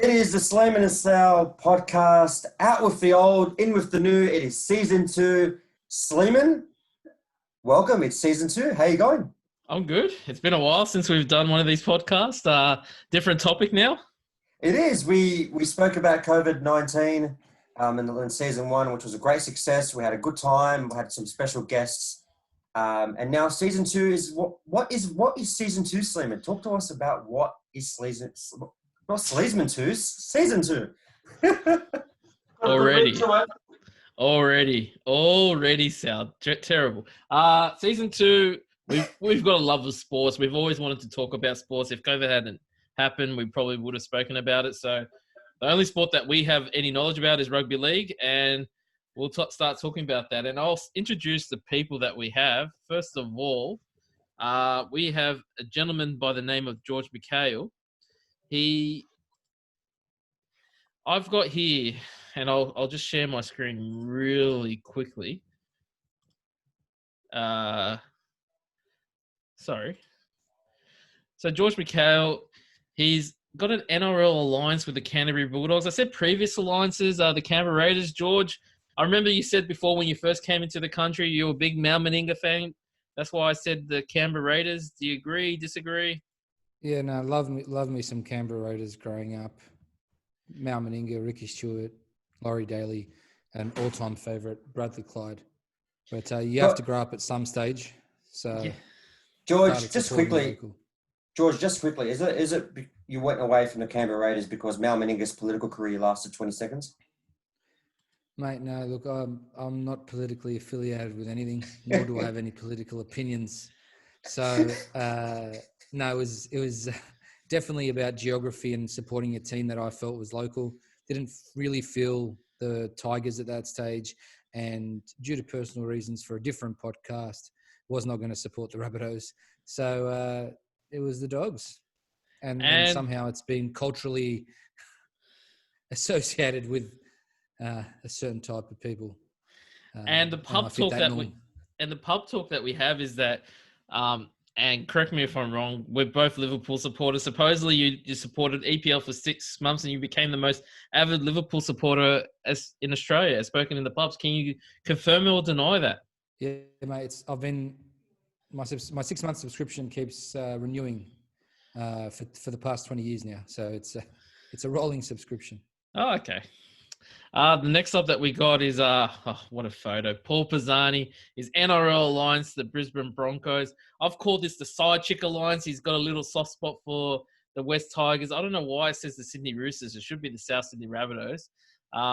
It is the Sleiman and Sal podcast. Out with the old, in with the new. It is season 2. Sleiman, welcome. It's season 2. How you going? I'm good. It's been a while since we've done one of these podcasts. Different topic now. It is. We spoke about COVID-19 in season 1, which was a great success. We had a good time. We had some special guests. And now season 2 is what is season 2, Sleiman? Talk to us about what is season 2, season 2. Already, Sal. Terrible. Season 2. We've got a love of sports. We've always wanted to talk about sports. If COVID hadn't happened, we probably would have spoken about it. So the only sport that we have any knowledge about is rugby league, and we'll start talking about that. And I'll introduce the people that we have. First of all, we have a gentleman by the name of George McHale. I've got here, and I'll just share my screen really quickly. Sorry. So George McHale, he's got an NRL alliance with the Canterbury Bulldogs. I said previous alliances are the Canberra Raiders. George, I remember you said before when you first came into the country, you were a big Mal Meninga fan. That's why I said the Canberra Raiders. Do you agree, disagree? Yeah, no, love me some Canberra Raiders growing up. Mal Meninga, Ricky Stewart, Laurie Daly, and all-time favourite, Bradley Clyde. But you have to grow up at some stage. So, yeah. George, just quickly, is it you went away from the Canberra Raiders because Mal Meninga's political career lasted 20 seconds? Mate, no, look, I'm not politically affiliated with anything, nor do I have any political opinions. So, no, it was definitely about geography and supporting a team that I felt was local. Didn't really feel the Tigers at that stage, and due to personal reasons for a different podcast, was not going to support the Rabbitohs. So it was the Dogs. And somehow it's been culturally associated with a certain type of people. And the pub talk that we have is that, and correct me if I'm wrong, we're both Liverpool supporters. Supposedly you supported EPL for 6 months and you became the most avid Liverpool supporter in Australia, as spoken in the pubs. Can you confirm or deny that? Yeah, mate. My 6-month subscription keeps renewing for the past 20 years now. So it's a rolling subscription. Oh, okay. The next up that we got is what a photo. Paul Pisani, his NRL alliance, the Brisbane Broncos. I've called this the side chick alliance. He's got a little soft spot for the West Tigers. I don't know why it says the Sydney Roosters. It should be the South Sydney Rabbitohs.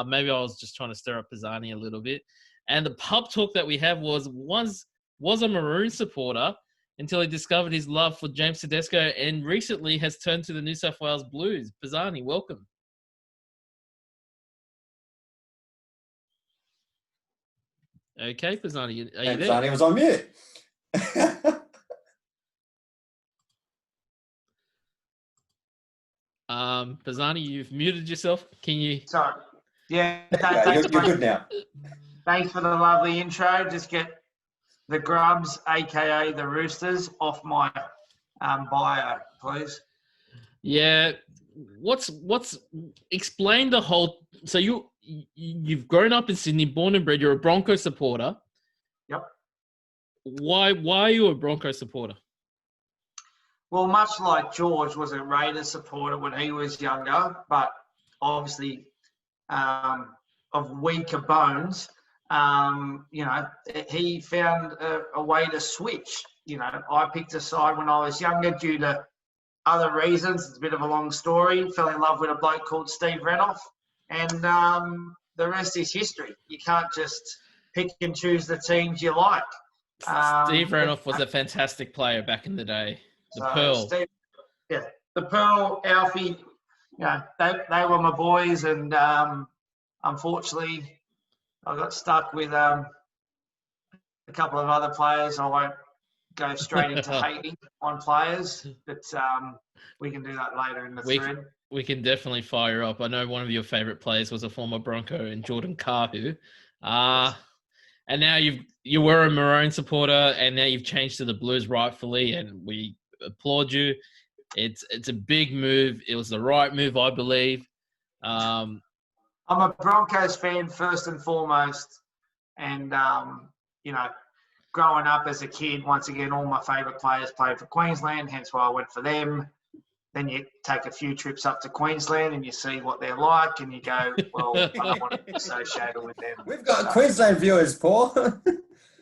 Maybe I was just trying to stir up Pisani a little bit. And the pub talk that we have was a Maroon supporter until he discovered his love for James Tedesco and recently has turned to the New South Wales Blues. Pisani, welcome. Okay, Pisani, are you there? Pisani was on mute. Pisani, you've muted yourself. Can you? Sorry. Yeah, you're good now. Thanks for the lovely intro. Just get the Grubs, aka the Roosters, off my bio, please. Yeah. Explain the whole. So you've grown up in Sydney, born and bred. You're a Broncos supporter. Yep. Why are you a Broncos supporter? Well, much like George was a Raiders supporter when he was younger, but obviously of weaker bones. He found a way to switch. I picked a side when I was younger due to other reasons. It's a bit of a long story. Fell in love with a bloke called Steve Renouf, and the rest is history. You can't just pick and choose the teams you like. Steve Renouf was a fantastic player back in the day. The Pearl. The Pearl, Alfie, they were my boys, and unfortunately, I got stuck with a couple of other players. I won't go straight into hating on players, but we can do that later in the thread. We can definitely fire up. I know one of your favourite players was a former Bronco and Jordan Kahu. And now you were a Maroon supporter, and now you've changed to the Blues rightfully, and we applaud you. It's a big move. It was the right move, I believe. Um, I'm a Broncos fan first and foremost, and growing up as a kid, once again, all my favourite players played for Queensland, hence why I went for them. Then you take a few trips up to Queensland and you see what they're like, and you go, well, I don't want to be associated with them. We've got Queensland viewers, Paul.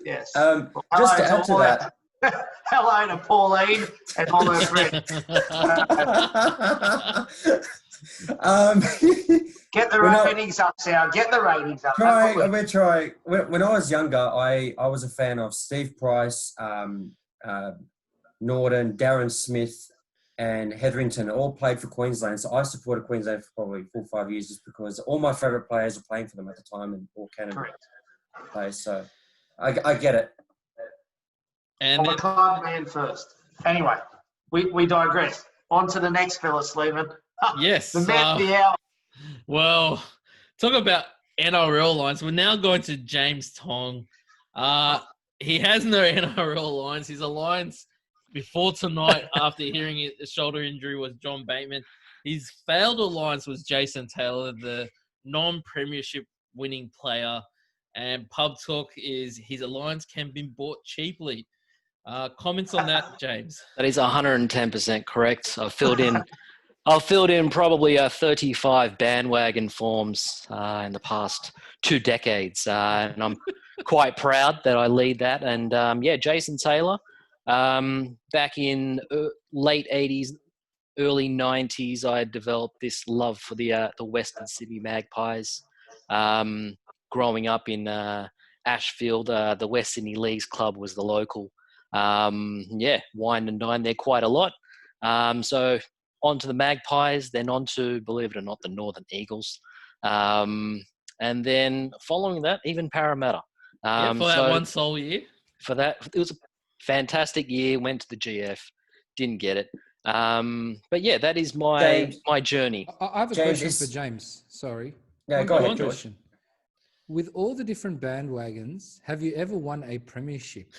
Yes. Just to add to that. Hello to Pauline and all her friends. Get the ratings up, Sal. Get the ratings up. We're trying. When I was younger, I was a fan of Steve Price, Norton, Darren Smith, and Hetherington. All played for Queensland. So I supported Queensland for probably 4 or 5 years just because all my favourite players were playing for them at the time and all Canada players. So I get it. And I'm a club man first. Anyway, we digress. On to the next fella, Sleiman. Yes. The man of the hour. Well, talk about NRL lines. We're now going to James Tong. He has no NRL lines. His alliance before tonight after hearing a shoulder injury was John Bateman. His failed alliance was Jason Taylor, the non-premiership winning player. And Pub Talk is his alliance can be bought cheaply. Comments on that, James? That is 110% correct. I've filled in probably 35 bandwagon forms in the past 2 decades, and I'm quite proud that I lead that. And Jason Taylor, back in late 80s, early 90s, I developed this love for the Western Sydney Magpies. Growing up in Ashfield, the West Sydney Leagues Club was the local. Wine and dine there quite a lot. So on to the Magpies, then on to, believe it or not, the Northern Eagles. And then following that, even Parramatta. For that one sole year? For that, it was a fantastic year, went to the GF, didn't get it. That is my journey. I have a question for James. Sorry. Yeah, go ahead, George. With all the different bandwagons, have you ever won a premiership?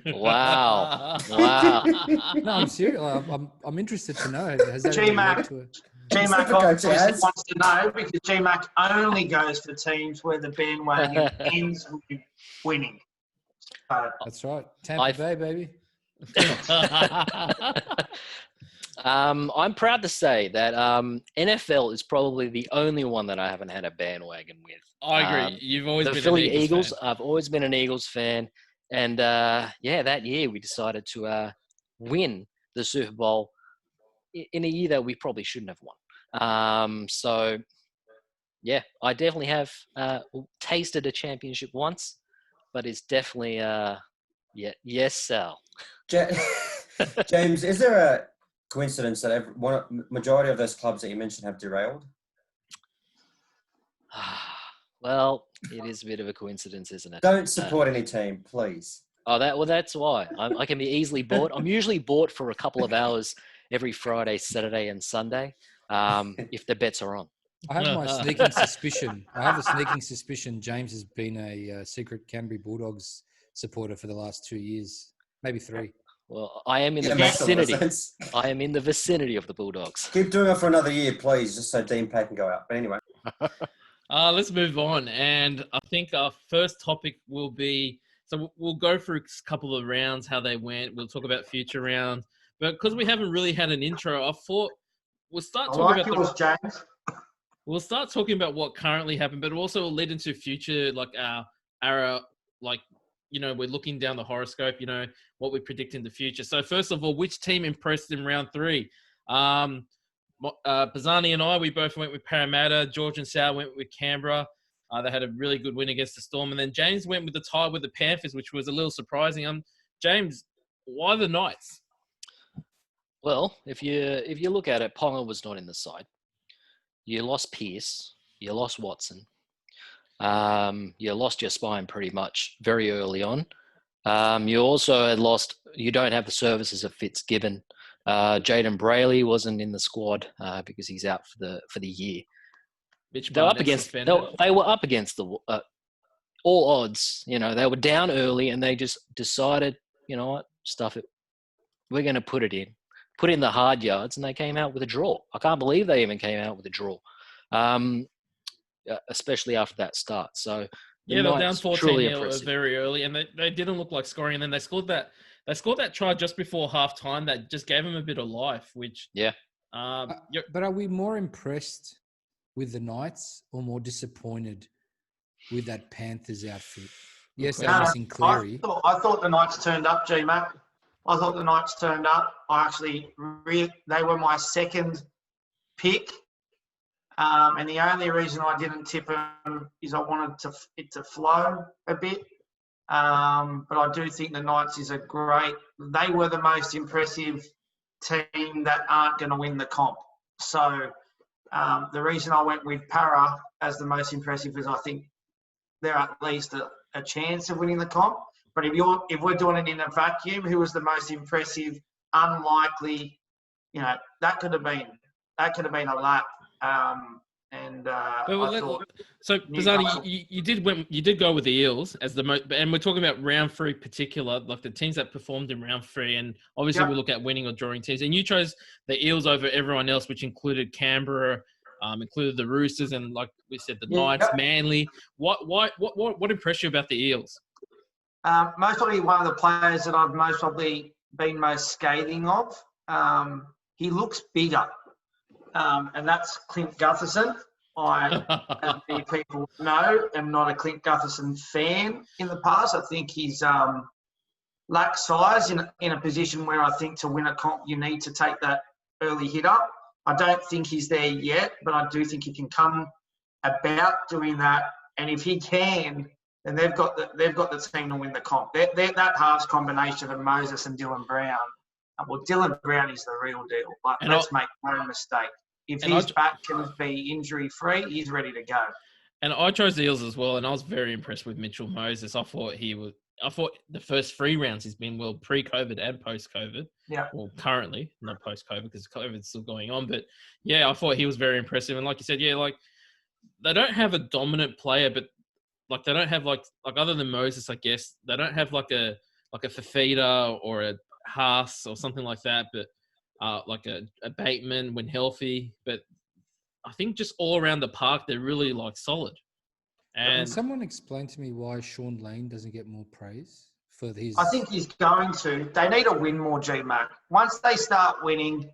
Wow. No, I'm serious. I'm interested to know. Has that ever led to it? GMAC obviously wants to know because GMAC only goes for teams where the bandwagon ends with winning. That's right. Tampa Bay, baby. I'm proud to say that NFL is probably the only one that I haven't had a bandwagon with. I agree. You've always been Philly an Eagles fan. I've always been an Eagles fan, and that year we decided to win the Super Bowl in a year that we probably shouldn't have won. I definitely have tasted a championship once, but it's definitely yes, Sal. James, is there a coincidence that majority of those clubs that you mentioned have derailed? Well, it is a bit of a coincidence, isn't it? Don't support any team, please. That's why. I can be easily bought. I'm usually bought for a couple of hours every Friday, Saturday, and Sunday, if the bets are on. I have my sneaking suspicion. James has been a secret Canterbury Bulldogs supporter for the last 2 years, maybe 3. Well, I am in the vicinity. I am in the vicinity of the Bulldogs. Keep doing it for another year, please, just so Dean Pay can go out. But anyway. Let's move on. And I think our first topic will be, so we'll go through a couple of rounds, how they went. We'll talk about future rounds. But because we haven't really had an intro, I thought we'll start talking We'll start talking about what currently happened, but also will lead into future, like we're looking down the horoscope, what we predict in the future. So first of all, which team impressed in round 3? Pisani and I, we both went with Parramatta. George and Sal went with Canberra. They had a really good win against the Storm. And then James went with the tie with the Panthers, which was a little surprising. James, why the Knights? Well, if you look at it, Ponga was not in the side. You lost Pearce. You lost Watson. You lost your spine pretty much very early on. You also had lost. You don't have the services of Fitzgibbon. Jaden Brayley wasn't in the squad because he's out for the year. They were up against the all odds. They were down early and they just decided, you know what, stuff it. We're going to put in the hard yards, and they came out with a draw. I can't believe they even came out with a draw. especially after that start. So Yeah, they were down Knights 14 truly nil impressive. very early, and they didn't look like scoring. And then they scored that try just before half time that just gave them a bit of life. Which Yeah. But are we more impressed with the Knights or more disappointed with that Panthers outfit? Yes, they're question. missing Cleary. I thought the Knights turned up, G-Mac. I thought the Knights turned up. They were my second pick. And the only reason I didn't tip them is I wanted it to flow a bit. But I do think the Knights is they were the most impressive team that aren't going to win the comp. So the reason I went with Para as the most impressive is I think they're at least a chance of winning the comp. But if we're doing it in a vacuum, who was the most impressive, unlikely, that could have been a lap. So Pisani, you did go with the Eels as the most, and we're talking about round 3 particular, like the teams that performed in round 3, and obviously we look at winning or drawing teams, and you chose the Eels over everyone else, which included Canberra, included the Roosters, and like we said, the Knights, Manly. What impressed you about the Eels? Most probably one of the players that I've most probably been most scathing of. He looks bigger. And that's Clint Gutherson. I, as many people know, am not a Clint Gutherson fan in the past. I think he's lacks size in a position where I think to win a comp, you need to take that early hit up. I don't think he's there yet, but I do think he can come about doing that. And if he can, then they've got the team to win the comp. That halves combination of Moses and Dylan Brown. Well, Dylan Brown is the real deal. Let's make no mistake. If his back can be injury-free, he's ready to go. And I chose the Eels as well, and I was very impressed with Mitchell Moses. I thought the first 3 rounds he's been well pre-COVID and post-COVID. Yeah. Well, currently, not post-COVID because COVID's still going on. But, yeah, I thought he was very impressive. And like you said, they don't have a dominant player, but, they don't have, other than Moses, I guess, they don't have, a Fafita or a Haas or something like that, but a Bateman when healthy. But I think just all around the park, they're really, solid. And can someone explain to me why Sean Lane doesn't get more praise for his... I think he's going to. They need to win more, G-Mac. Once they start winning,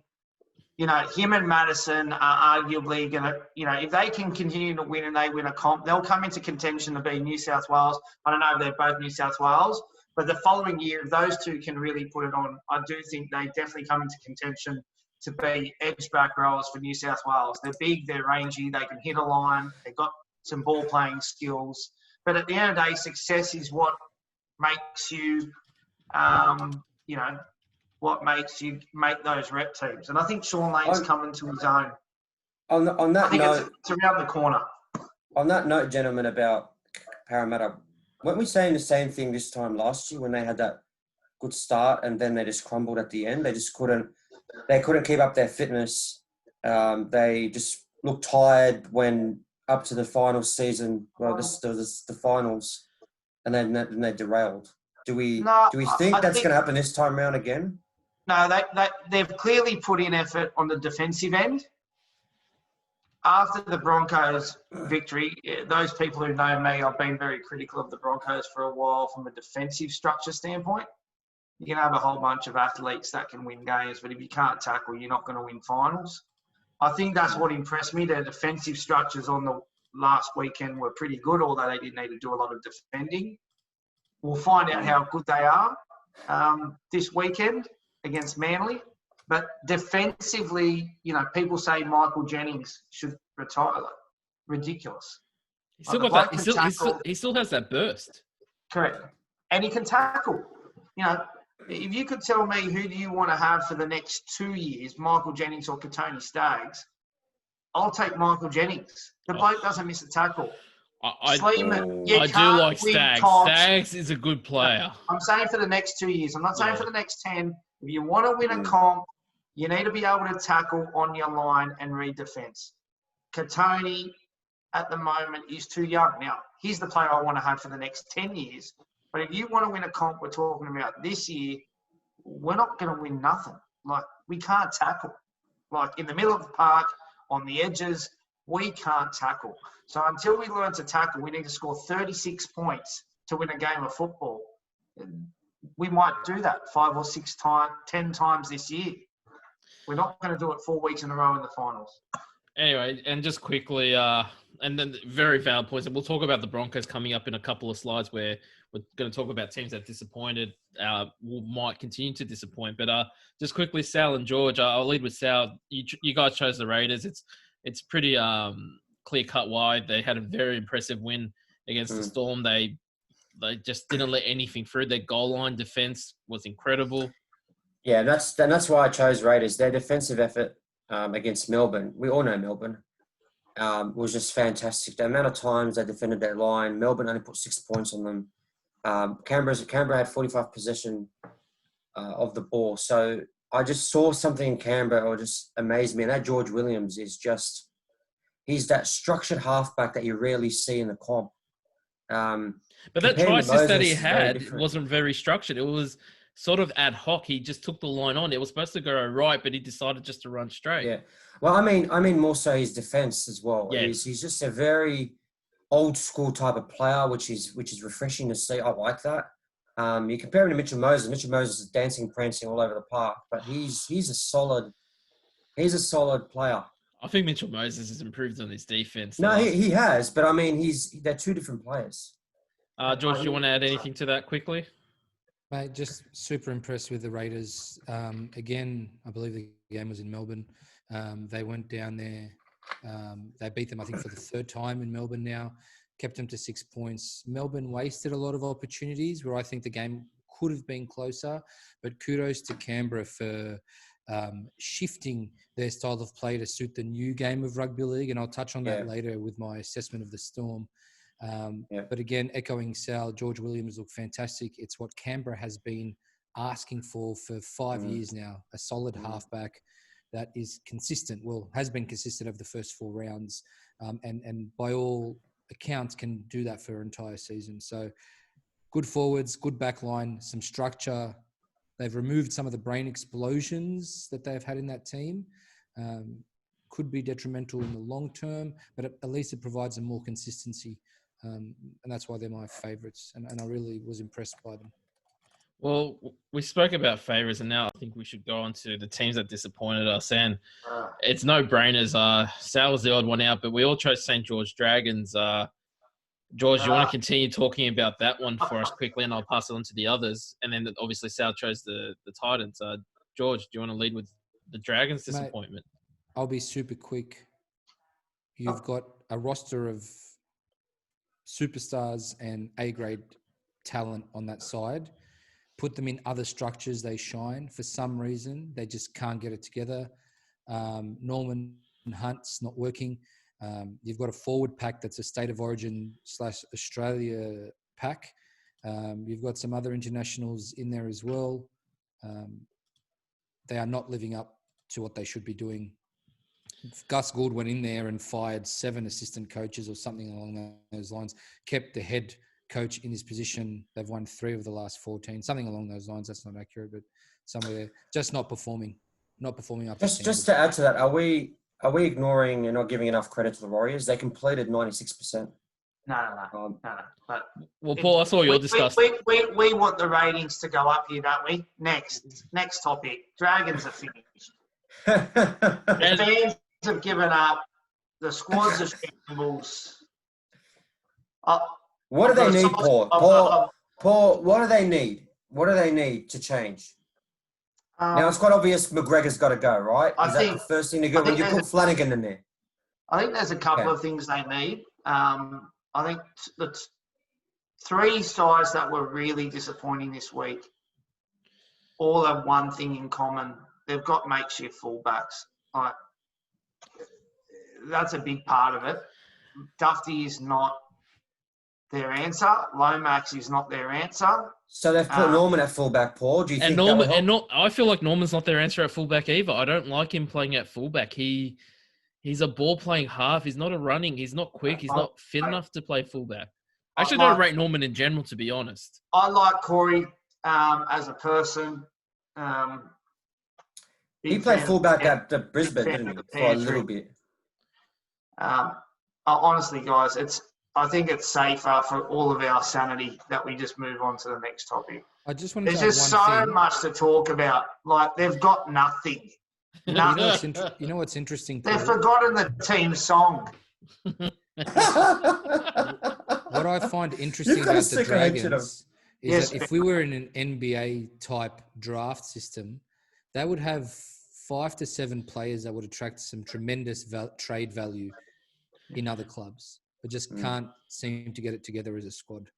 him and Madison are arguably going to, if they can continue to win and they win a comp, they'll come into contention to be New South Wales. I don't know if they're both New South Wales, but the following year, if those two can really put it on, I do think they definitely come into contention to be edge back rowers for New South Wales. They're big, they're rangy, they can hit a line, they've got some ball playing skills. But at the end of the day, success is what makes you, what makes you make those rep teams. And I think Sean Lane's coming to his own. On that note, it's around the corner. On that note, gentlemen, about Parramatta, weren't we saying the same thing this time last year when they had that good start and then they just crumbled at the end? They just couldn't keep up their fitness. They just looked tired when up to the final season. Well, this was the finals, and then they derailed. Do we think that's going to happen this time around again? No, they've clearly put in effort on the defensive end. After the Broncos victory, those people who know me, I've been very critical of the Broncos for a while from a defensive structure standpoint. You can have a whole bunch of athletes that can win games, but if you can't tackle, you're not going to win finals. I think that's what impressed me. Their defensive structures on the last weekend were pretty good, although they didn't need to do a lot of defending. We'll find out how good they are this weekend against Manly. But defensively, people say Michael Jennings should retire. Ridiculous. He still got that. He still has that burst. Correct, and he can tackle. If you could tell me who do you want to have for the next 2 years, Michael Jennings or Katoni Staggs, I'll take Michael Jennings. The bloke doesn't miss a tackle. I do like Staggs. Staggs is a good player. I'm saying for the next 2 years. I'm not saying for the next 10. If you want to win a comp, you need to be able to tackle on your line and read defence. Katoni, at the moment, is too young. Now, he's the player I want to have for the next 10 years. But if you want to win a comp we're talking about this year, we're not going to win nothing. We can't tackle. In the middle of the park, on the edges, We can't tackle. So until we learn to tackle, we need to score 36 points to win a game of football. We might do that 5 or 6 times, 10 times this year. We're not going to do it 4 weeks in a row in the finals. Anyway, and just quickly, and then very valid points. And we'll talk about the Broncos coming up in a couple of slides where we're going to talk about teams that disappointed, might continue to disappoint. But just quickly, Sal and George, I'll lead with Sal. You guys chose the Raiders. It's pretty clear-cut why. They had a very impressive win against the Storm. They just didn't let anything through. Their goal line defense was incredible. Yeah, that's why I chose Raiders. Their defensive effort against Melbourne, we all know Melbourne, was just fantastic. The amount of times they defended their line, Melbourne only put 6 points on them. Canberra had 45 possession of the ball. So I just saw something in Canberra or just amazed me. And that George Williams is just, he's that structured halfback that you rarely see in the comp. But that try assist that he had different. wasn't very structured. It was sort of ad hoc. He just took the line on. It was supposed to go right, but he decided just to run straight. Yeah. Well, I mean more so his defense as well. Yeah. He's just a very old school type of player, which is refreshing to see. I like that. You compare him to Mitchell Moses. Mitchell Moses is dancing, prancing all over the park, but he's a solid player. I think Mitchell Moses has improved on his defense. No, he has, but I mean, they're two different players. George, do you want to add anything to that quickly? Mate, just super impressed with the Raiders. Again, I believe the game was in Melbourne. They went down there. They beat them, I think, for the third time in Melbourne now. Kept them to 6 points. Melbourne wasted a lot of opportunities where I think the game could have been closer. But kudos to Canberra for shifting their style of play to suit the new game of rugby league. And I'll touch on that later with my assessment of the Storm. But again, echoing Sal, George Williams looked fantastic. It's what Canberra has been asking for 5 years now, a solid halfback that is consistent, has been consistent over the first 4 rounds, and by all accounts can do that for an entire season. So good forwards, good back line, some structure. They've removed some of the brain explosions that they've had in that team. Could be detrimental in the long term, but at least it provides them more consistency. And that's why they're my favourites. And I really was impressed by them. Well, we spoke about favourites, and now I think we should go on to the teams that disappointed us. And it's no-brainers. Sal was the odd one out, but we all chose St. George Dragons. George, do you want to continue talking about that one for us quickly, and I'll pass it on to the others. And then obviously Sal chose the Titans. George, do you want to lead with the Dragons' disappointment? Mate, I'll be super quick. You've got a roster of superstars and A-grade talent on that side. Put them in other structures, they shine. For some reason, they just can't get it together. Norman Hunt's not working. You've got a forward pack that's a state of origin / Australia pack. You've got some other internationals in there as well. They are not living up to what they should be doing. Gus Gould went in there and fired 7 assistant coaches or something along those lines, kept the head coach in his position. They've won 3 of the last 14, something along those lines. That's not accurate, but somewhere there. Just not performing up to standard. Just to add to that, are we ignoring and not giving enough credit to the Warriors? They completed 96%. No. But well, Paul, I saw your discussion. We want the ratings to go up here, don't we? Next topic. Dragons are finished. The fans have given up. The squads are shambles. What do they need, Paul? Paul, what do they need? What do they need to change? Now, it's quite obvious McGregor's got to go, right? Is that the first thing to go when you put Flanagan in there? I think there's a couple of things they need. I think the 3 sides that were really disappointing this week all have one thing in common. They've got makeshift fullbacks. That's a big part of it. Dufty is not their answer. Lomax is not their answer. So they've put Norman at fullback, Paul. Do you think I feel like Norman's not their answer at fullback either. I don't like him playing at fullback. He's a ball-playing half. He's not a running. He's not quick. He's not fit enough to play fullback. I actually don't rate Norman in general, to be honest. I like Corey as a person. He played fullback at Brisbane, didn't he, for a little bit? Honestly, guys, I think it's safer for all of our sanity that we just move on to the next topic. I just wanted There's to add just one so thing. much to talk about. Like, they've got nothing. You know Nothing. what's interesting, They've Paul? forgotten the team song. What I find interesting You've got a about the secret hatred of- Dragons is Yes, that if we were in an NBA type draft system, they would have 5 to 7 players that would attract some tremendous trade value in other clubs, but just can't seem to get it together as a squad.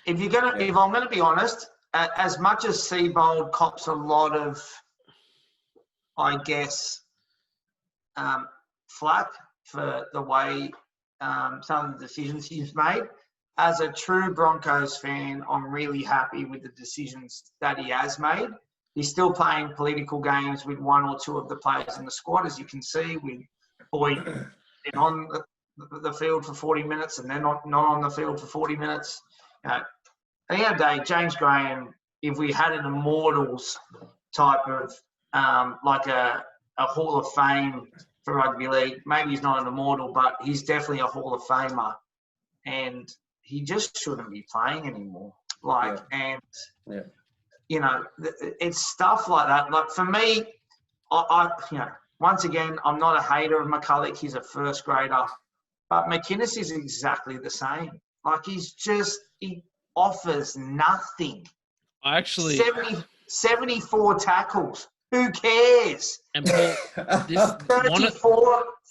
If I'm gonna be honest, as much as Seabold cops a lot of, I guess, flack for the way some of the decisions he's made, as a true Broncos fan, I'm really happy with the decisions that he has made. He's still playing political games with one or two of the players in the squad, as you can see, with Boyd been on the field for 40 minutes and then not on the field for 40 minutes. At the end of the day, James Graham, if we had an Immortals type of, like a Hall of Fame for rugby league, maybe he's not an Immortal, but he's definitely a Hall of Famer. And he just shouldn't be playing anymore. You know, it's stuff like that. Like, for me, once again, I'm not a hater of McCulloch. He's a first grader. But McInnes is exactly the same. Like, he offers nothing. I actually 74 tackles. Who cares? and Paul, this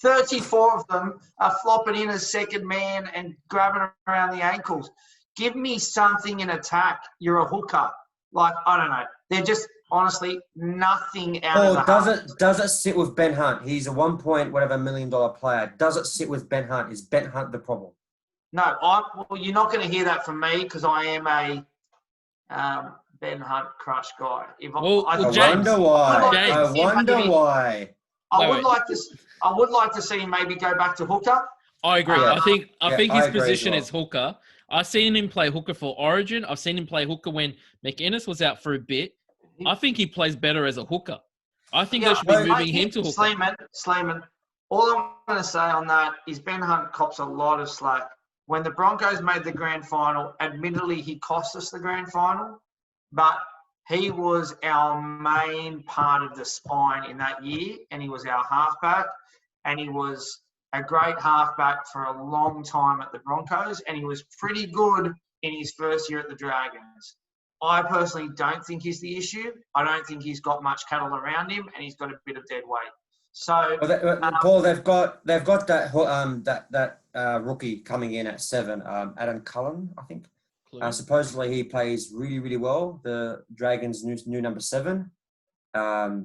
34 of them are flopping in as second man and grabbing around the ankles. Give me something in attack. You're a hooker. Like, I don't know. They're just, honestly, nothing out of the does it sit with Ben Hunt? He's a $1 million player. Does it sit with Ben Hunt? Is Ben Hunt the problem? No, you're not going to hear that from me because I am a Ben Hunt crush guy. I wonder why. I would like to see him maybe go back to hooker. I agree. Yeah. I think his I agree position as is hooker. I've seen him play hooker for Origin. I've seen him play hooker when McInnes was out for a bit. I think he plays better as a hooker. I think they should be moving him to hooker. Sleiman, all I'm going to say on that is Ben Hunt cops a lot of slack. When the Broncos made the grand final, admittedly, he cost us the grand final, but he was our main part of the spine in that year, and he was our halfback, and he was a great halfback for a long time at the Broncos, and he was pretty good in his first year at the Dragons. I personally don't think he's the issue. I don't think he's got much cattle around him, and he's got a bit of dead weight. So, Paul, they've got that rookie coming in at 7, Adam Cullen, I think. Supposedly he plays really, really well. The Dragons' new number 7. Mate,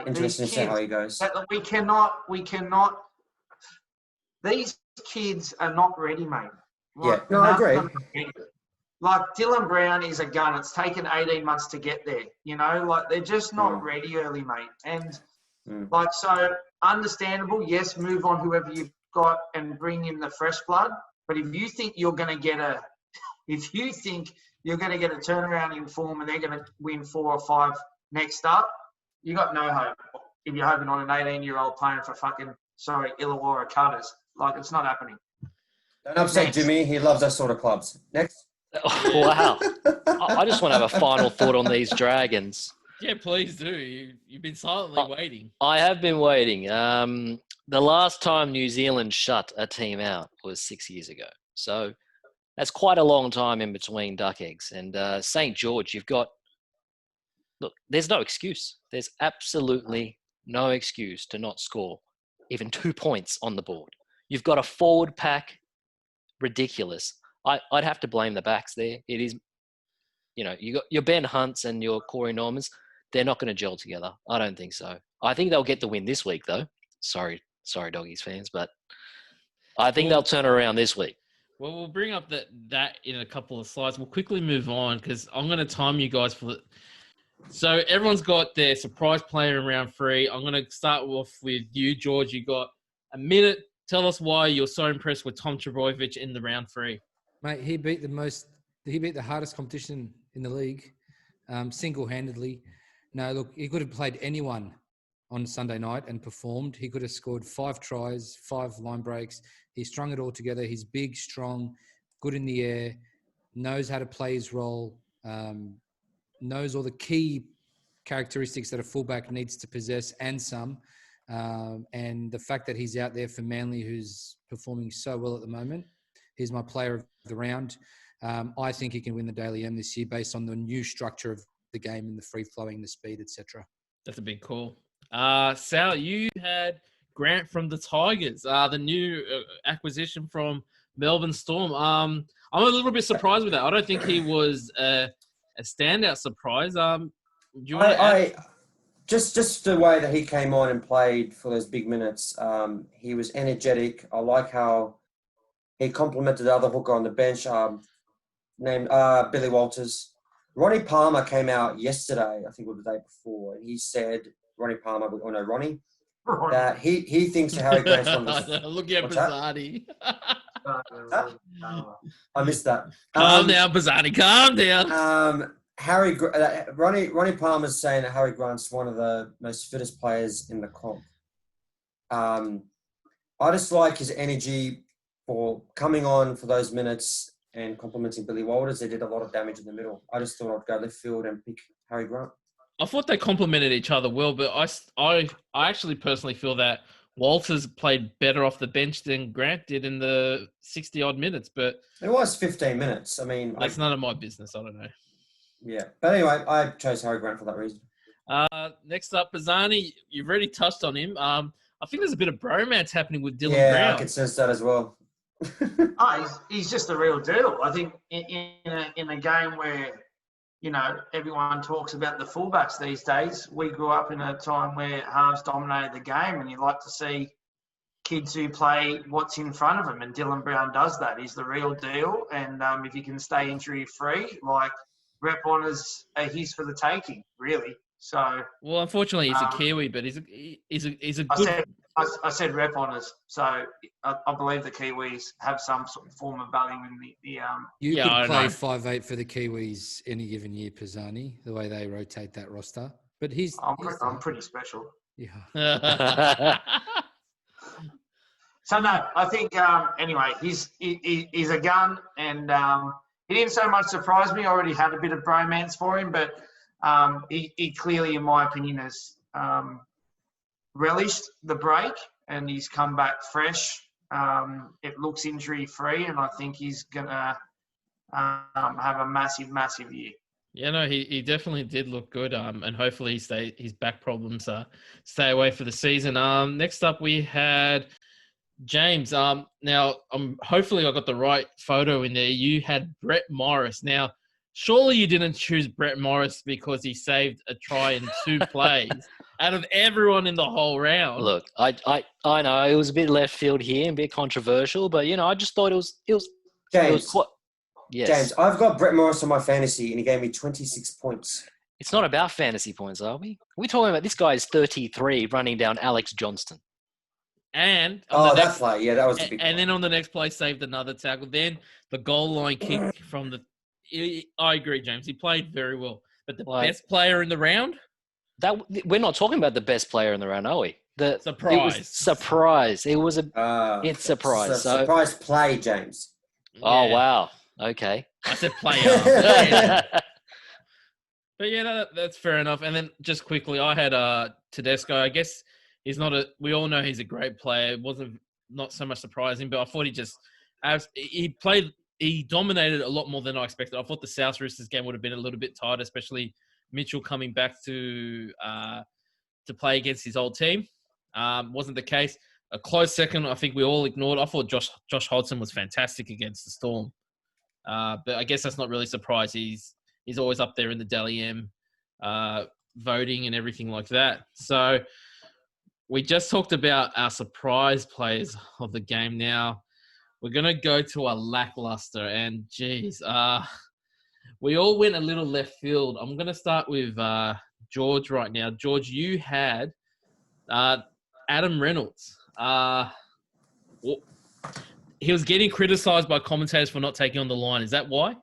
interesting to see how he goes. We cannot. These kids are not ready, mate. Like, I agree. Like, Dylan Brown is a gun. It's taken 18 months to get there. You know, like, they're just not ready early, mate. And so understandable. Yes, move on whoever you've got and bring in the fresh blood. But if you think you're going to get a turnaround in form and they're going to win 4 or 5 next up, you got no hope. If you're hoping on an 18-year-old playing for Illawarra Cutters, like, it's not happening. Don't upset Jimmy. He loves those sort of clubs. Next. Oh, wow. I just want to have a final thought on these Dragons. Yeah, please do. You've been silently waiting. I have been waiting. The last time New Zealand shut a team out was 6 years ago. So that's quite a long time in between duck eggs. And St. George, look, there's no excuse. There's absolutely no excuse to not score even 2 points on the board. You've got a forward pack, ridiculous. I'd have to blame the backs there. It is, you know, you got your Ben Hunts and your Corey Normans. They're not going to gel together. I don't think so. I think they'll get the win this week, though. Sorry, Doggies fans, but I think they'll turn around this week. Well, we'll bring up that in a couple of slides. We'll quickly move on because I'm going to time you guys for. So everyone's got their surprise player in round 3. I'm going to start off with you, George. You got a minute. Tell us why you're so impressed with Tom Trbojevic in the round 3. Mate, he beat the hardest competition in the league, single-handedly. No, look, he could have played anyone on Sunday night and performed. He could have scored 5 tries, 5 line breaks. He strung it all together. He's big, strong, good in the air, knows how to play his role, knows all the key characteristics that a fullback needs to possess and some. And the fact that he's out there for Manly, who's performing so well at the moment, he's my player of the round. I think he can win the Daily M this year based on the new structure of the game and the free-flowing, the speed, etc. That's a big call. Sal, you had Grant from the Tigers, the new acquisition from Melbourne Storm. I'm a little bit surprised with that. I don't think he was a standout surprise. Just the way that he came on and played for those big minutes. He was energetic. I like how he complimented the other hooker on the bench, named Billy Walters. Ronnie Palmer came out yesterday, I think it was the day before, and he said, Ronnie, that he thinks Harry Grant's one of the... Look at Pizzani. I missed that. Calm down, Pizzani, calm down. Ronnie Palmer's saying that Harry Grant's one of the most fittest players in the comp. I just like his energy for coming on for those minutes and complimenting Billy Walters. They did a lot of damage in the middle. I just thought I'd go left field and pick Harry Grant. I thought they complemented each other well, but I actually personally feel that Walters played better off the bench than Grant did in the 60-odd minutes. But it was 15 minutes. I mean... That's none of my business. I don't know. Yeah. But anyway, I chose Harry Grant for that reason. Next up, Pizzani. You've already touched on him. I think there's a bit of bromance happening with Dylan Brown. Yeah, I could sense that as well. He's just the real deal. I think in a game where, everyone talks about the fullbacks these days, we grew up in a time where halves dominated the game, and you like to see kids who play what's in front of them, and Dylan Brown does that. He's the real deal, and if he can stay injury-free, rep honours are his for the taking, really. So, well, unfortunately, he's a Kiwi, but he's a good... I said rep honours, so I believe the Kiwis have some sort of form of value in the You could play 5'8" for the Kiwis any given year, Pizzani, the way they rotate that roster. But I'm pretty special. Yeah. So no, I think anyway, he's a gun, and he didn't so much surprise me. I already had a bit of bromance for him, but he clearly, in my opinion, has relished the break, and he's come back fresh. It looks injury-free, and I think he's going to have a massive, massive year. Yeah, no, he definitely did look good, and hopefully his back problems stay away for the season. Next up, we had James. Now, hopefully I got the right photo in there. You had Brett Morris. Now, surely you didn't choose Brett Morris because he saved a try in 2 plays out of everyone in the whole round. Look, I know it was a bit left field here and a bit controversial, but I just thought it was James. Yes. James, I've got Brett Morris on my fantasy, and he gave me 26 points. It's not about fantasy points, are we? We're talking about this guy is 33 running down Alex Johnston. And that play, yeah, that was the big and play. then on the next play, saved another tackle. Then the goal line kick from the. I agree, James. He played very well, but the best player in the round. We're not talking about the best player in the round, are we? Surprise. It was it's surprise. Surprise play, James. Oh wow. Okay. I said player. But yeah, that's fair enough. And then just quickly, I had Tedesco. I guess he's not we all know he's a great player. It wasn't not so much surprising, but I thought he dominated a lot more than I expected. I thought the South Roosters game would have been a little bit tight, especially Mitchell coming back to play against his old team. Wasn't the case. A close second, I think we all ignored. I thought Josh Hodgson was fantastic against the Storm. But I guess that's not really a surprise. He's always up there in the Dally M voting and everything like that. So we just talked about our surprise players of the game. Now we're going to go to a lackluster. And, geez, we all went a little left field. I'm going to start with George right now. George, you had Adam Reynolds. He was getting criticised by commentators for not taking on the line. Is that why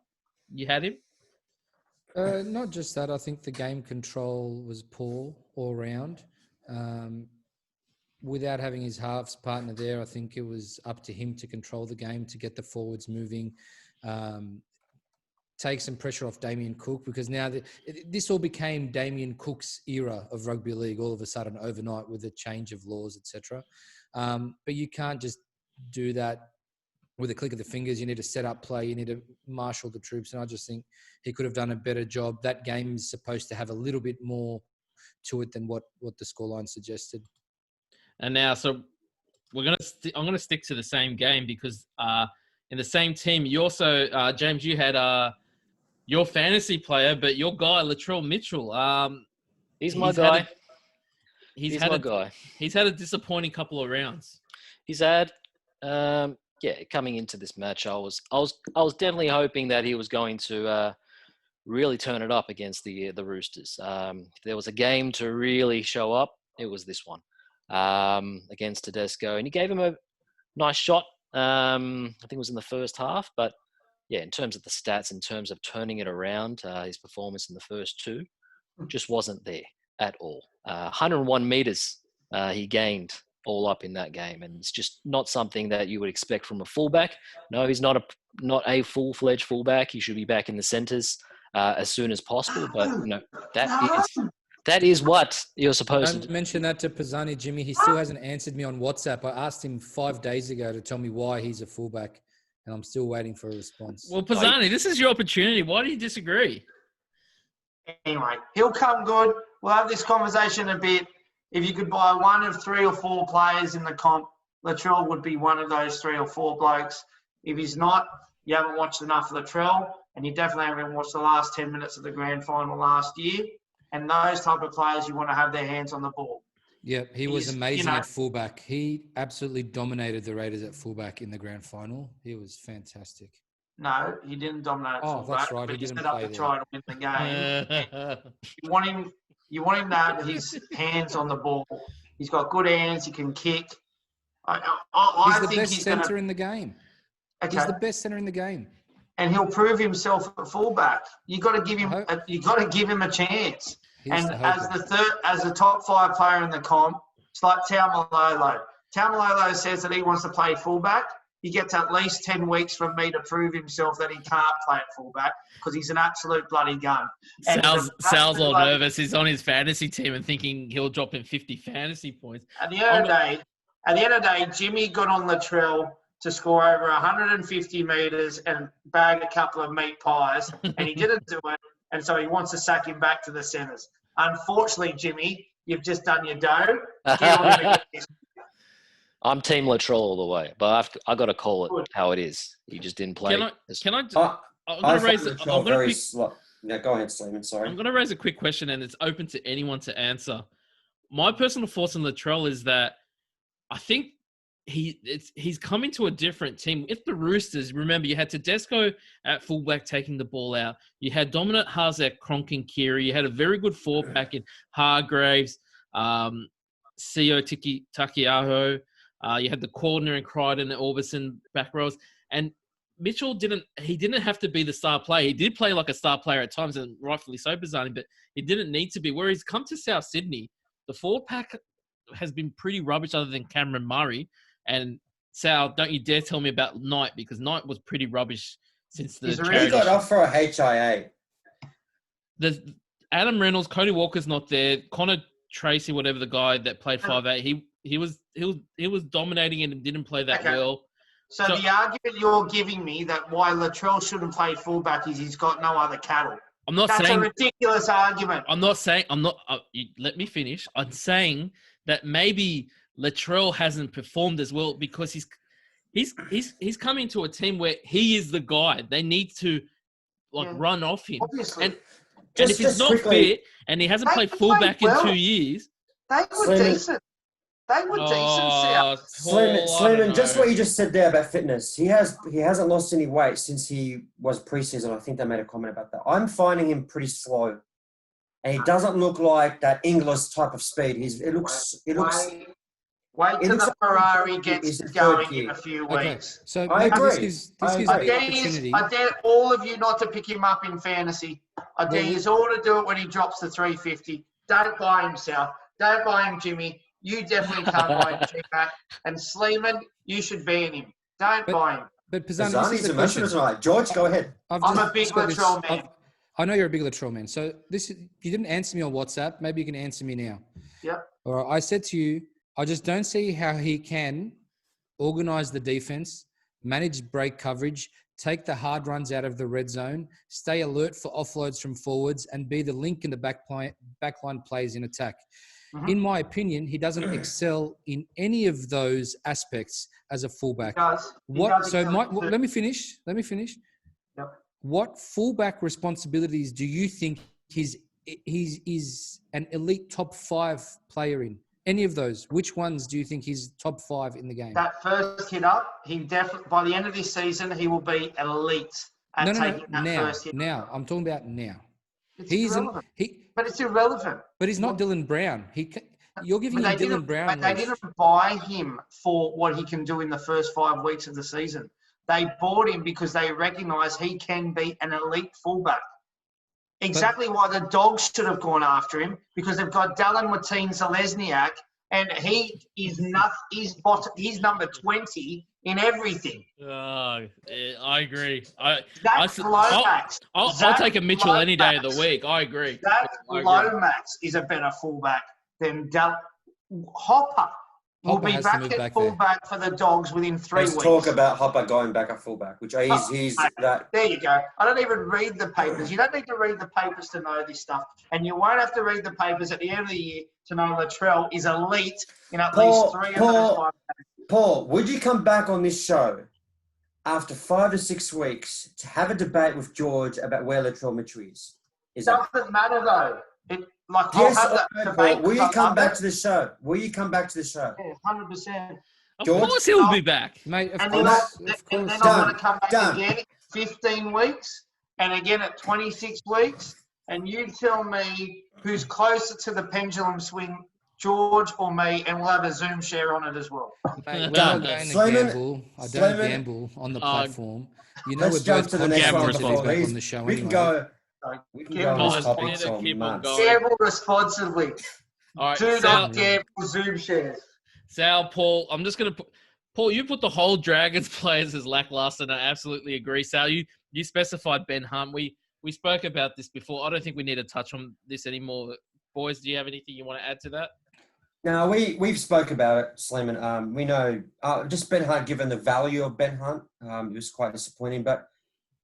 you had him? Not just that. I think the game control was poor all round. Without having his halves partner there, I think it was up to him to control the game, to get the forwards moving, take some pressure off Damien Cook, because now this all became Damien Cook's era of rugby league all of a sudden overnight with the change of laws, etc. But you can't just do that with a click of the fingers. You need to set up play. You need to marshal the troops. And I just think he could have done a better job. That game is supposed to have a little bit more to it than what the scoreline suggested. And now, so I'm gonna stick to the same game because in the same team, you also James, you had your fantasy player, but your guy Latrell Mitchell. He's my guy. He's had a disappointing couple of rounds. He's had, coming into this match, I was definitely hoping that he was going to really turn it up against the Roosters. If there was a game to really show up, it was this one. Against Tedesco, and he gave him a nice shot. I think it was in the first half, but yeah, in terms of the stats, in terms of turning it around, his performance in the first two just wasn't there at all. 101 meters he gained all up in that game, and it's just not something that you would expect from a fullback. No, he's not a full-fledged fullback. He should be back in the centres as soon as possible, but that is what you're supposed to do. Don't mention that to Pisani, Jimmy. He still hasn't answered me on WhatsApp. I asked him 5 days ago to tell me why he's a fullback, and I'm still waiting for a response. Well, Pisani, this is your opportunity. Why do you disagree? Anyway, he'll come good. We'll have this conversation a bit. If you could buy one of 3 or 4 players in the comp, Latrell would be one of those 3 or 4 blokes. If he's not, you haven't watched enough of Latrell, and you definitely haven't watched the last 10 minutes of the grand final last year. And those type of players, you want to have their hands on the ball. Yeah, he was amazing at fullback. He absolutely dominated the Raiders at fullback in the grand final. He was fantastic. No, he didn't dominate fullback. That's right. But He didn't set up play to try to win the game. You want him to have his hands on the ball. He's got good hands. He can kick. He's the best centre in the game. Okay. He's the best centre in the game. And he'll prove himself at fullback. You got to give him. You got to give him a chance. And as the top 5 player in the comp, it's like Taumalolo. Taumalolo says that he wants to play fullback. He gets at least 10 weeks from me to prove himself that he can't play at fullback because he's an absolute bloody gun. Sal's all nervous. He's on his fantasy team and thinking he'll drop in 50 fantasy points. At the end of the day, Jimmy got on Latrell to score over 150 metres and bag a couple of meat pies, and he didn't do it, and so he wants to sack him back to the centres. Unfortunately, Jimmy, you've just done your dough. I'm Team Latrell all the way, but I've got to call it how it is. He just didn't play. Go ahead, Sleiman. Sorry. I'm going to raise a quick question, and it's open to anyone to answer. My personal thoughts on Latrell is that I think he's coming to a different team. With the Roosters, remember, you had Tedesco at fullback taking the ball out. You had dominant halves at Cronk and Keary. You had a very good fullback in Hargraves, Sio Takiaho. You had the Cordner and Crichton and Orbison back rows. And Mitchell didn't have to be the star player. He did play like a star player at times, and rightfully so, Bazzani, but he didn't need to be. Where he's come to South Sydney, the forward pack has been pretty rubbish other than Cameron Murray. And Sal, don't you dare tell me about Knight, because Knight was pretty rubbish since the charity. He got off for a HIA. The Adam Reynolds, Cody Walker's not there. Connor Tracy, whatever the guy that played 5'8", he was dominating and didn't play that well. So the argument you're giving me that why Latrell shouldn't play fullback is he's got no other cattle. That's a ridiculous argument. Let me finish. I'm saying that maybe Latrell hasn't performed as well because he's coming to a team where he is the guy. They need to run off him. Obviously. And if he's not fit and he hasn't played fullback in 2 years, they were decent. They were decent. Sleiman, just what you just said there about fitness. He hasn't lost any weight since he was preseason. I think they made a comment about that. I'm finding him pretty slow, and he doesn't look like that English type of speed. Wait till the Ferrari gets going in a few weeks. So I agree. This is a big opportunity. I dare all of you not to pick him up in fantasy. I dare you all to do it when he drops to 350. Don't buy himself. Don't buy him, Jimmy. You definitely can't buy him, G-Mac. And Sleiman, you should ban him. Don't buy him. But Pisani, this is Pisani's the question. emotional tonight. George, go ahead. I'm a big Latrell man. I know you're a big Latrell man. So you didn't answer me on WhatsApp. Maybe you can answer me now. Yep. All right. I said to you, I just don't see how he can organize the defense, manage break coverage, take the hard runs out of the red zone, stay alert for offloads from forwards, and be the link in the backline plays in attack. Mhm. In my opinion, he doesn't excel in any of those aspects as a fullback. He does. He does excel in Let me finish. Yep. What fullback responsibilities do you think he's an elite top 5 player in? Any of those? Which ones do you think he's top 5 in the game? That first hit up, he definitely by the end of this season he will be elite at taking that first hit. Now, I'm talking about now. It's irrelevant. But it's irrelevant. But he's not Dylan Brown. You're giving him Dylan Brown. But they didn't buy him for what he can do in the first 5 weeks of the season. They bought him because they recognise he can be an elite fullback. Exactly why the Dogs should have gone after him, because they've got Dallin Martin-Zalesniak, and he is he's number 20 in everything. I agree. I'll take a Mitchell any day of the week. I agree. Zach Lomax is a better fullback than Hopper. Will be back at fullback for the Dogs within 3 weeks. Let's talk about Hopper going back at fullback, which he's that. There you go. I don't even read the papers. You don't need to read the papers to know this stuff. And you won't have to read the papers at the end of the year to know Latrell is elite in at least 3 of those 5 games. Paul, would you come back on this show after 5 to 6 weeks to have a debate with George about where Latrell Mitchell is? It doesn't matter, though. Yes, Paul, will you come back to the show? Will you come back to the show? Yeah, 100%. Of course he'll be back. Mate, of And course. then I'm going to come back again at 15 weeks and again at 26 weeks. And you tell me who's closer to the pendulum swing, George or me, and we'll have a Zoom share on it as well. Mate, we're not going to gamble. I don't gamble on the platform. You know, let's jump to the next one on the show we can go. We can go on this topic for months. Gamble responsibly. All right, Do not gamble Zoom shares. Sal, Paul, I'm just going to put... Paul, you put the whole Dragons players as lackluster, and I absolutely agree. Sal, you specified Ben Hunt. We spoke about this before. I don't think we need to touch on this anymore. Boys, do you have anything you want to add to that? No, we've spoke about it, Sleiman. We know just Ben Hunt, given the value of Ben Hunt, it was quite disappointing. But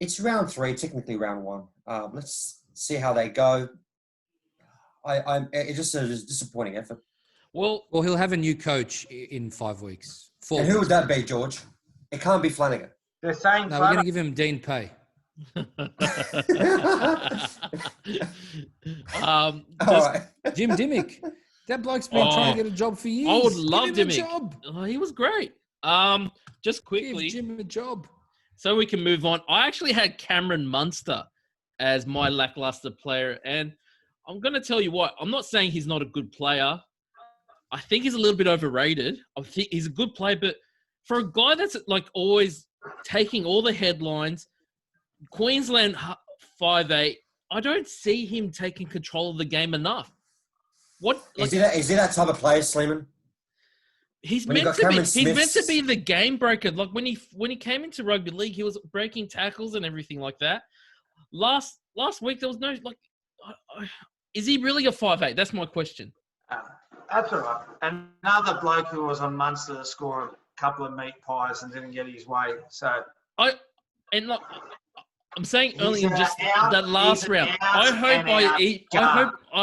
it's round 3, technically round 1. Let's see how they go. It's just a disappointing effort. Well, he'll have a new coach in 5 weeks. 4 and who would that be, George? It can't be Flanagan. They're saying no, we're going to give him Dean Pay. All right. Jim Dimmick. That bloke's been trying to get a job for years. I would love Give him Dimmick. a job. Oh, he was great. Just quickly, Give Jim a job. so we can move on. I actually had Cameron Munster as my lackluster player, and I'm going to tell you what. I'm not saying he's not a good player. I think he's a little bit overrated. I think he's a good player, but for a guy that's like always taking all the headlines, Queensland 5'8", I don't see him taking control of the game enough. What Is he that type of player, Sleiman? He's meant to be the game breaker. Like when he came into rugby league, he was breaking tackles and everything like that. Last week there was no like. Is he really a 5'8"? That's my question. That's all right. Another bloke who was on Munster to score a couple of meat pies and didn't get his way. So I'm saying only in just that last round. I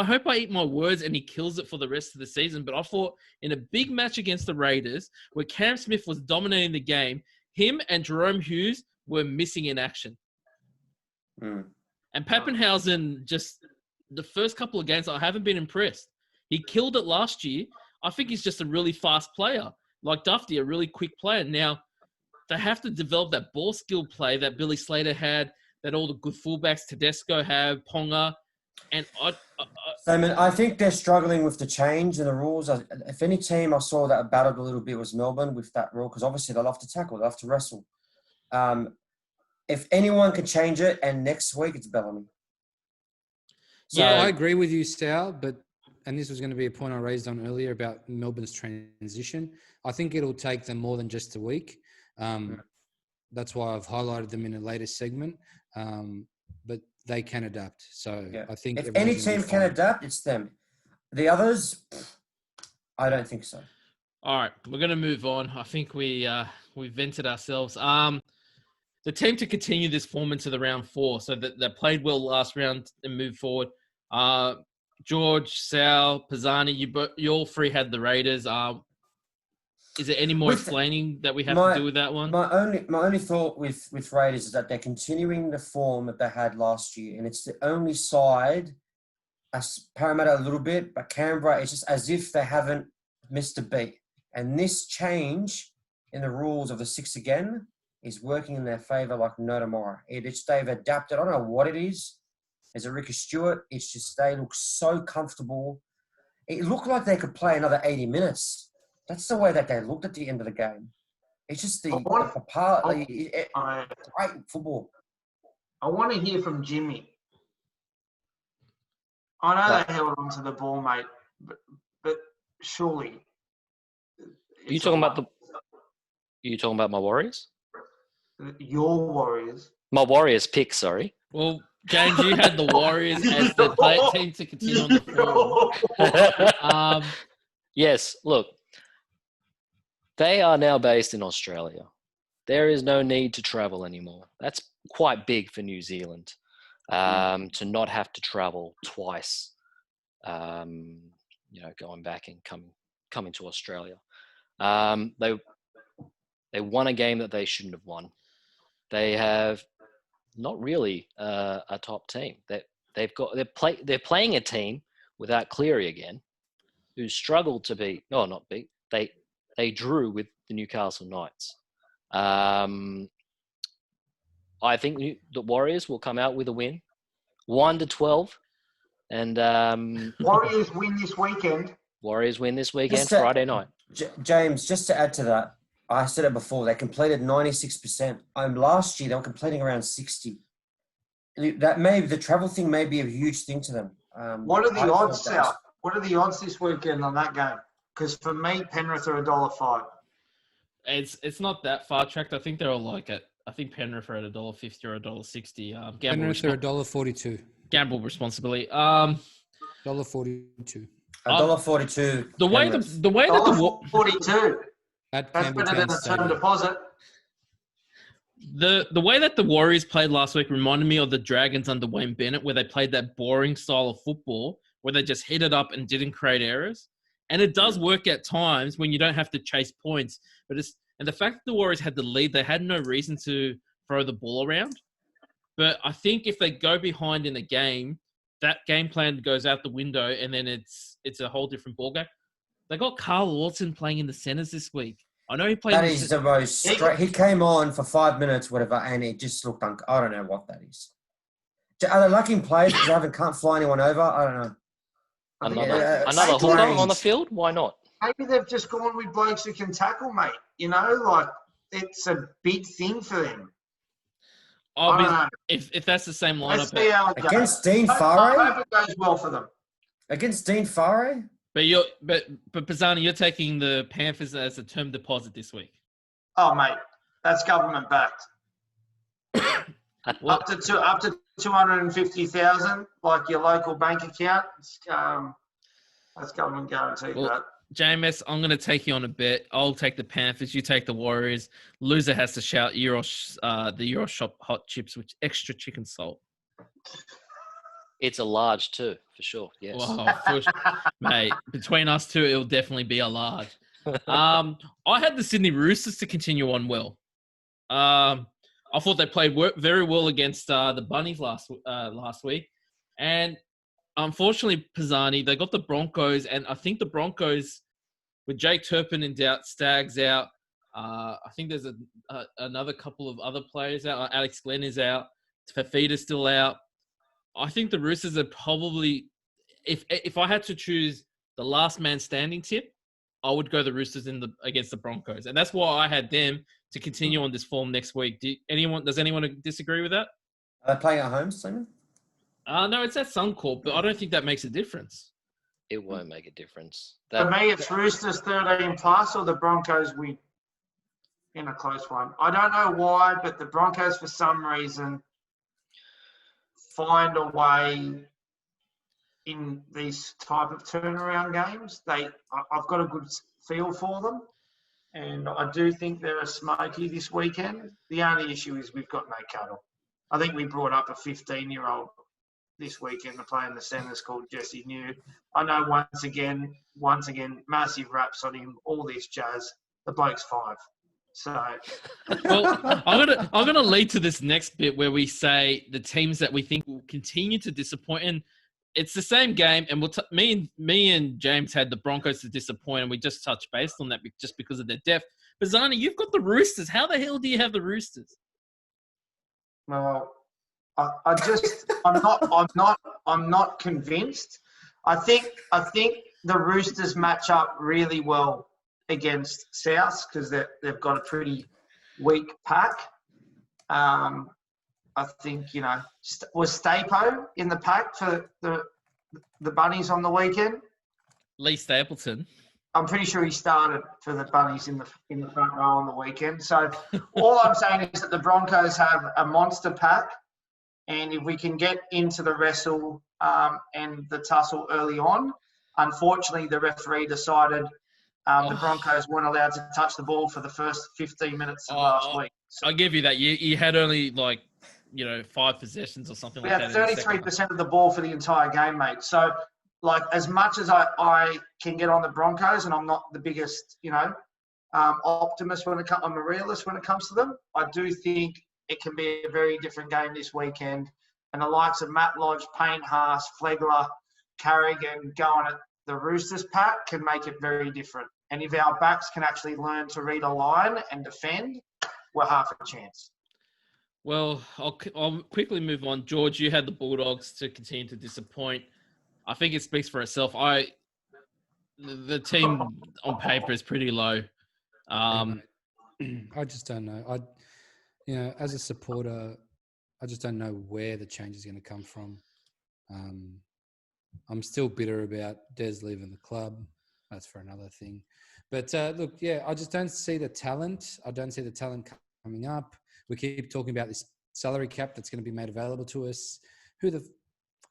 hope I eat my words and he kills it for the rest of the season. But I thought in a big match against the Raiders, where Cam Smith was dominating the game, him and Jerome Hughes were missing in action. Mm. And Pappenhausen, just the first couple of games, I haven't been impressed. He killed it last year. I think he's just a really fast player. Like Dufty, a really quick player. Now, they have to develop that ball skill play that Billy Slater had, that all the good fullbacks, Tedesco have, Ponga. And I think they're struggling with the change in the rules. If any team I saw that battled a little bit was Melbourne with that rule, because obviously they love to tackle, they love to wrestle. If anyone can change it, and next week it's Bellamy. So yeah, I agree with you, Sal, but and this was going to be a point I raised on earlier about Melbourne's transition. I think it'll take them more than just a week. That's why I've highlighted them in a later segment. But they can adapt. So I think if any everyone's gonna team be can fine. adapt, it's them. The others, I don't think so. All right, we're going to move on. I think we vented ourselves. The team to continue this form into the round 4, so that they played well last round and moved forward. George, Sal, Pisani, you all three had the Raiders. Is there any more explaining that we have to do with that one? My only thought with Raiders is that they're continuing the form that they had last year, and it's the only side, as Parramatta a little bit, but Canberra, it's just as if they haven't missed a beat. And this change in the rules of the 6 again is working in their favour like no tomorrow. They've adapted. I don't know what it is. As a Ricky Stewart, it's just they look so comfortable. It looked like they could play another 80 minutes. That's the way that they looked at the end of the game. It's just great football. I want to hear from Jimmy. I know they held on to the ball, mate, but surely. Are you talking about my Warriors? Your Warriors. My Warriors pick, sorry. Well, James, you had the Warriors as the team to continue on the form. Yes, look. They are now based in Australia. There is no need to travel anymore. That's quite big for New Zealand, to not have to travel twice, going back and coming to Australia. They won a game that they shouldn't have won. They have not really a top team. They're playing a team without Cleary again, who struggled to beat. No, not beat. They drew with the Newcastle Knights. I think the Warriors will come out with a win, 1-12, and Warriors win this weekend. Warriors win this weekend, Friday night. James, just to add to that, I said it before, they completed 96%. Last year, they were completing around 60%. The travel thing may be a huge thing to them. What are the odds, Sal? What are the odds this weekend on that game? Because for me, Penrith are $1.05. It's not that far tracked. I think they're all like it. I think Penrith are at $1.50 or $1.60. Penrith are $1.42. Gamble responsibly. $1.42. $1.42. The way that $1.42. That's better than a term deposit. The way that the Warriors played last week reminded me of the Dragons under Wayne Bennett, where they played that boring style of football where they just hit it up and didn't create errors. And it does work at times when you don't have to chase points. And the fact that the Warriors had the lead, they had no reason to throw the ball around. But I think if they go behind in a game, that game plan goes out the window, and then it's a whole different ballgame. They got Carl Lawson playing in the centers this week. I know he played. That is the most straight. He came on for 5 minutes, whatever, and it just looked. I don't know what that is. Are they lacking players because they can't fly anyone over? I don't know. Another hooker on the field? Why not? Maybe they've just gone with blokes who can tackle, mate. It's a big thing for them. If that's the same lineup. Let's see how it goes. Against Dean Farre? I hope it goes well for them. Against Dean Farre? But Pisani, you're taking the Panthers as a term deposit this week. Oh, mate, that's government backed. Up to 250,000, like your local bank account. That's government guaranteed. That. JMS, I'm going to take you on a bet. I'll take the Panthers. You take the Warriors. Loser has to shout the Euroshop hot chips with extra chicken salt. It's a large too, for sure. Yes. Wow, mate. Between us two, it'll definitely be a large. I had the Sydney Roosters to continue on well. I thought they played very well against the Bunnies last week, and unfortunately, Pisani, they got the Broncos, and I think the Broncos, with Jake Turpin in doubt, Staggs out. I think there's another couple of other players out. Alex Glenn is out. Fafita's still out. I think the Roosters are probably, if I had to choose the last man standing tip, I would go the Roosters against the Broncos, and that's why I had them to continue on this form next week. Does anyone disagree with that? Are they playing at home, Sleiman? No, it's at Suncorp, but I don't think that makes a difference. it won't make a difference. For me, it's Roosters 13 plus or the Broncos win in a close one. I don't know why, but the Broncos, for some reason, find a way in these type of turnaround games. I've got a good feel for them, and I do think they're a smoky this weekend. The only issue is we've got no cuddle. I think we brought up a 15-year-old this weekend to play in the centres called Jesse New. I know once again, massive raps on him, all this jazz. The bloke's 5. So, Well, I'm gonna lead to this next bit where we say the teams that we think will continue to disappoint. And it's the same game, and me and James had the Broncos to disappoint, and we just touched base on that just because of their depth. But Zani, you've got the Roosters. How the hell do you have the Roosters? well, I'm not convinced. I think the Roosters match up really well against South because they've got a pretty weak pack. I think, was Stapo in the pack for the Bunnies on the weekend? Lee Stapleton. I'm pretty sure he started for the Bunnies in the front row on the weekend. So all I'm saying is that the Broncos have a monster pack, and if we can get into the wrestle and the tussle early on, unfortunately the referee decided the Broncos weren't allowed to touch the ball for the first 15 minutes of last week. So I'll give you that. You had only 5 possessions or something like that. we had 33% of the ball for the entire game, mate. So, as much as I can get on the Broncos, and I'm not the biggest, optimist I'm a realist when it comes to them, I do think it can be a very different game this weekend. And the likes of Matt Lodge, Payne Haas, Flegler, Carrigan going at the Roosters pack can make it very different. And if our backs can actually learn to read a line and defend, we're half a chance. Well, I'll quickly move on. George, you had the Bulldogs to continue to disappoint. I think it speaks for itself. The team on paper is pretty low. I just don't know. As a supporter, I just don't know where the change is going to come from. I'm still bitter about Des leaving the club. That's for another thing. But I just don't see the talent. I don't see the talent coming up. We keep talking about this salary cap that's going to be made available to us. Who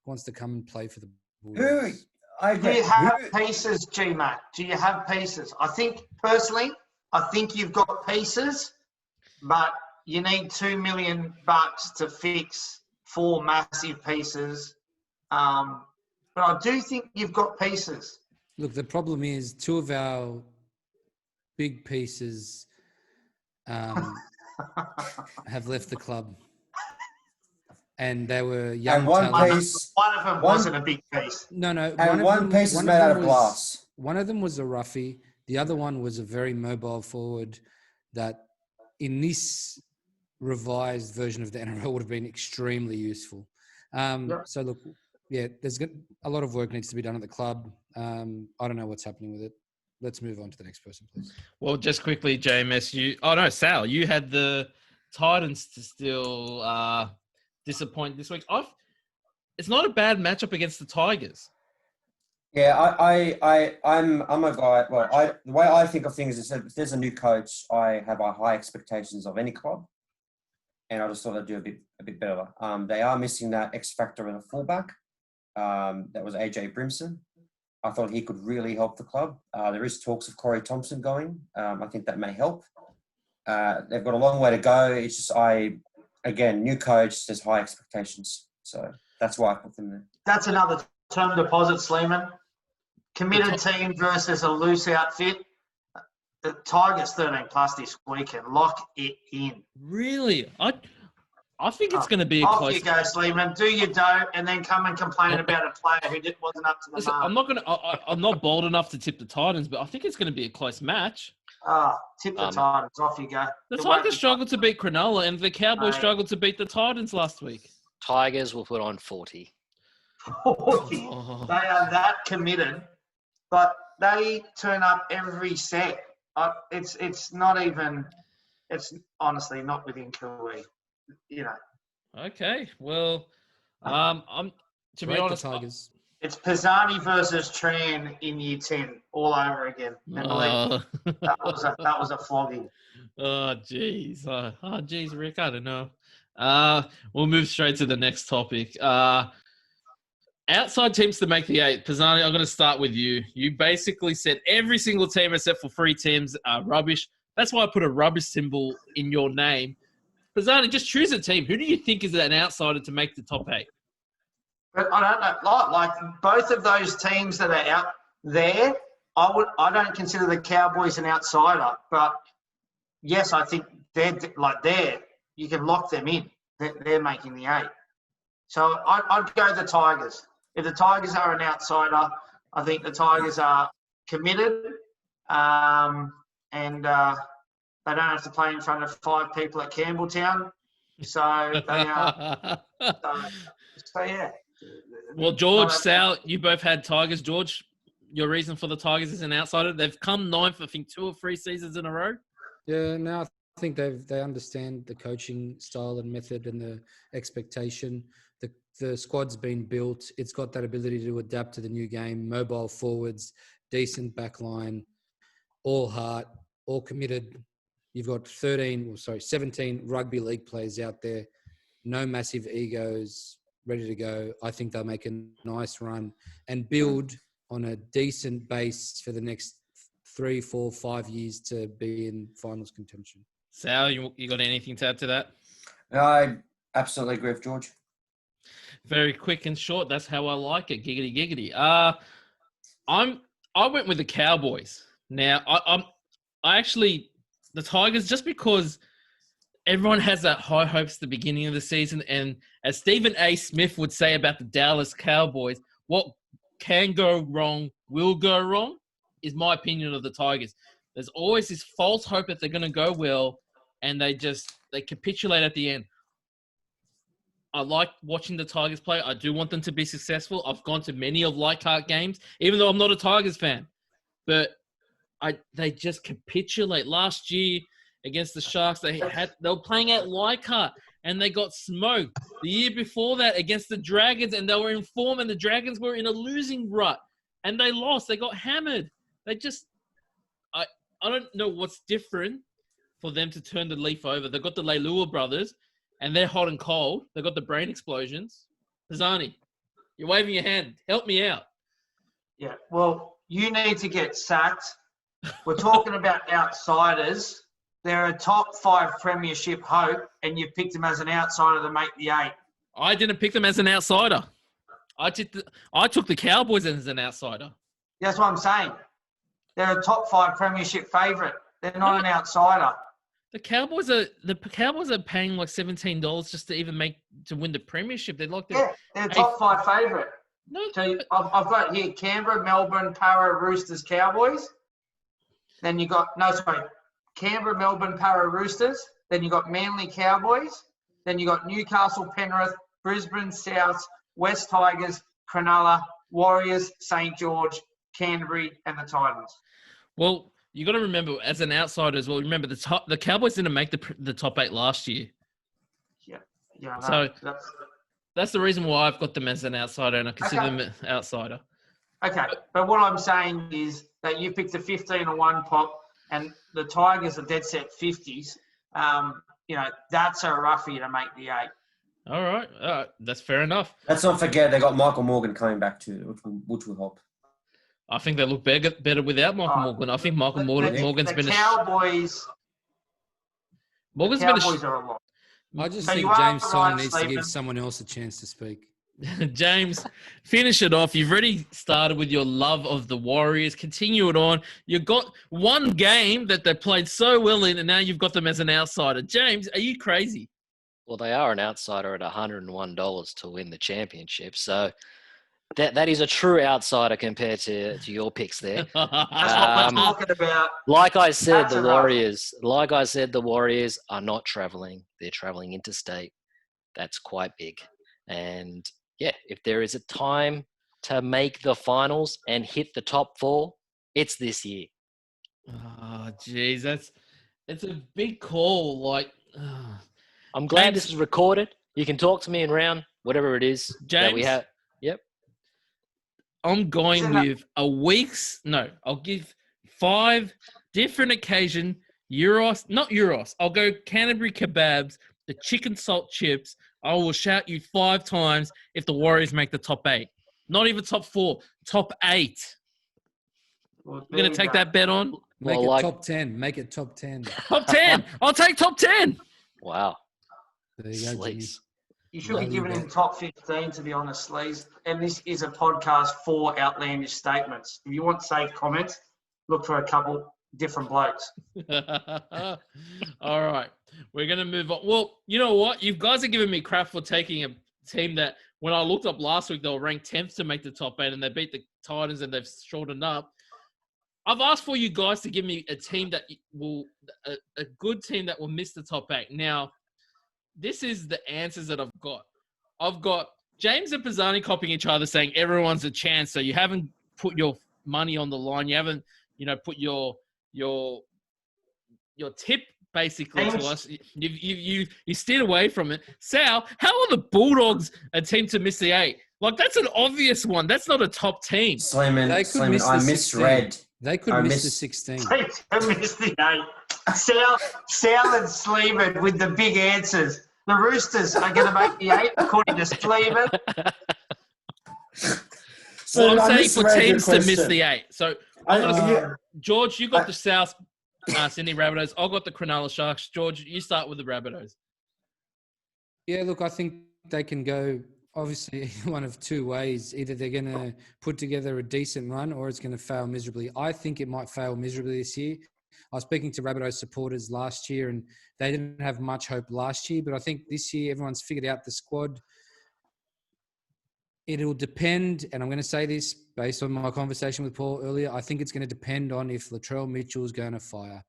wants to come and play for the Bulldogs? Do you have pieces, G-Mac? Do you have pieces? I think, personally, you've got pieces, but you need $2 million to fix 4 massive pieces. But I do think you've got pieces. Look, the problem is 2 of our big pieces have left the club. And they were young. And one talent. piece. One of them wasn't a big piece. No. And one piece is made out of glass. One of them was a roughie. The other one was a very mobile forward that in this revised version of the NRL would have been extremely useful. So look, there's a lot of work needs to be done at the club. I don't know what's happening with it. Let's move on to the next person, please. Well, just quickly, JMS, Sal, you had the Titans to still disappoint this week. It's not a bad matchup against the Tigers. Yeah, I'm a guy. Well, the way I think of things is that if there's a new coach, I have high expectations of any club, and I just thought they'd do a bit better. They are missing that X factor in a fullback. That was AJ Brimson. I thought he could really help the club. There is talks of Corey Thompson going. I think that may help. They've got a long way to go. It's just new coach, there's high expectations. So that's why I put them there. That's another term deposit, Sleiman. Committed team versus a loose outfit. The Tigers 13 plus this weekend. Lock it in. Really? I think it's going to be a off close. You go, Sleiman. Do your dough, and then come and complain about a player who wasn't up to the mark. I'm not bold enough to tip the Titans, but I think it's going to be a close match. Tip the Titans. Off you go. The Tigers struggled to beat Cronulla, and the Cowboys struggled to beat the Titans last week. Tigers will put on 40. 40. Oh. They are that committed, but they turn up every set. It's not even. It's honestly not within Kiwi. Okay, well, I'm to be honest. Tigers. It's Pisani versus Tran in year 10 all over again. And believe me, that was a flogging. Oh, jeez. Jeez, Rick, I don't know. We'll move straight to the next topic. Outside teams to make the 8. Pisani, I'm going to start with you. You basically said every single team except for 3 teams are rubbish. That's why I put a rubbish symbol in your name. Pisani, just choose a team. Who do you think is an outsider to make the top 8? But I don't know. Like both of those teams that are out there, I don't consider the Cowboys an outsider. But yes, I think you can lock them in. They're making the 8. So I'd go the Tigers. If the Tigers are an outsider, I think the Tigers are committed, and they don't have to play in front of 5 people at Campbelltown. So they are. So yeah. Well, George, Sal, you both had Tigers. George, your reason for the Tigers is an outsider. They've come 9th, I think, 2 or 3 seasons in a row. Yeah, no, I think they understand the coaching style and method and the expectation. The squad's been built. It's got that ability to adapt to the new game. Mobile forwards, decent backline, all heart, all committed. You've got 17 rugby league players out there. No massive egos, ready to go. I think they'll make a nice run and build on a decent base for the next 3, 4, 5 years to be in finals contention. Sal, you got anything to add to that? I absolutely agree with George. Very quick and short. That's how I like it. Giggity, giggity. I went with the Cowboys. Now, I actually the Tigers just because everyone has that high hopes at the beginning of the season, and as Stephen A. Smith would say about the Dallas Cowboys, what can go wrong will go wrong. Is my opinion of the Tigers. There's always this false hope that they're going to go well, and they capitulate at the end. I like watching the Tigers play. I do want them to be successful. I've gone to many of Leichhardt games, even though I'm not a Tigers fan. But they just capitulate. Last year against the Sharks, they were playing at Leichhardt, and they got smoked. The year before that against the Dragons, and they were in form, and the Dragons were in a losing rut, and they lost. They got hammered. I don't know what's different for them to turn the leaf over. They've got the Leilua brothers, and they're hot and cold. They've got the brain explosions. Pisani, you're waving your hand. Help me out. Yeah, well, you need to get sacked. We're talking about outsiders. They're a top 5 premiership hope, and you picked them as an outsider to make the 8. I didn't pick them as an outsider. I took the Cowboys as an outsider. That's what I'm saying. They're a top 5 premiership favourite. They're not an outsider. The Cowboys are paying like $17 just to even to win the premiership. They're a top 5 favourite. No, so I've got here Canberra, Melbourne, Para, Roosters, Cowboys. Then you got Canberra, Melbourne, Para, Roosters. Then you got Manly, Cowboys. Then you got Newcastle, Penrith, Brisbane, South, West Tigers, Cronulla, Warriors, St. George, Canterbury, and the Titans. Well, you got to remember, as an outsider as well, remember the Cowboys didn't make the top 8 last year. Yeah. So that's the reason why I've got them as an outsider, and I consider them an outsider. Okay, but what I'm saying is that you picked a 15-1 pop, and the Tigers are dead set 50s. That's a roughie to make the 8. All right, that's fair enough. Let's not forget they got Michael Morgan coming back too, which will help. I think they look better without Michael Morgan. I think Morgan's been Cowboys. Morgan's Cowboys are a lot. I just So think you are James right, Song needs to Sleiman. give someone else a chance to speak. James, finish it off. You've already started with your love of the Warriors. Continue it on. You've got one game that they played so well in, and now you've got them as an outsider. James, are you crazy? Well, they are an outsider at $101 to win the championship. So that is a true outsider compared to your picks there. That's what we're talking about. Like I said, That's the enough. Warriors are not traveling. They're traveling interstate. That's quite big. And yeah, if there is a time to make the finals and hit the top 4, it's this year. Oh, geez, it's a big call. I'm glad James- this is recorded. You can talk to me in round, whatever it is that we James? have. Yep. I'm going Isn't that- with I'll give 5 different occasion not Euros. I'll go Canterbury kebabs, the chicken salt chips. I will shout you 5 times if the Warriors make the top 8. Not even top 4, top 8. Well, You're going to take that bet on? Make Well, it like- top 10. Make it top 10. Top 10. I'll take top 10. Wow. There you go, Jimmy. Sleaze. You should be Value giving him bet. top 15, to be honest, Sleaze. And this is a podcast for outlandish statements. If you want safe comments, look for a couple different blokes. All right. We're going to move on. Well, you know what? You guys are giving me crap for taking a team that, when I looked up last week, they were ranked 10th to make the top 8, and they beat the Titans, and they've shortened up. I've asked for you guys to give me a team that will, a good team that will miss the top 8. Now, this is the answers that I've got. I've got James and Pisani copying each other, saying everyone's a chance. So you haven't put your money on the line. You haven't, put your tip basically to us. You steered away from it. Sal, how are the Bulldogs a team to miss the 8? Like, that's an obvious one. That's not a top team. Sleiman, They could miss I the misread. 16. They could I miss the miss- 16. I missed the 8. Sal and Sleiman with the big answers. The Roosters are going to make the 8, according to Sleiman. Well, I I'm saying for misread your teams to miss question. the 8. So, George, you got the South Sydney Rabbitohs. I got the Cronulla Sharks. George, you start with the Rabbitohs. Yeah, look, I think they can go obviously one of 2 ways. Either they're going to put together a decent run or it's going to fail miserably. I think it might fail miserably this year. I was speaking to Rabbitohs supporters last year and they didn't have much hope last year, but I think this year everyone's figured out the squad. It'll depend, and I'm going to say this based on my conversation with Paul earlier, I think it's going to depend on if Latrell Mitchell is going to fire.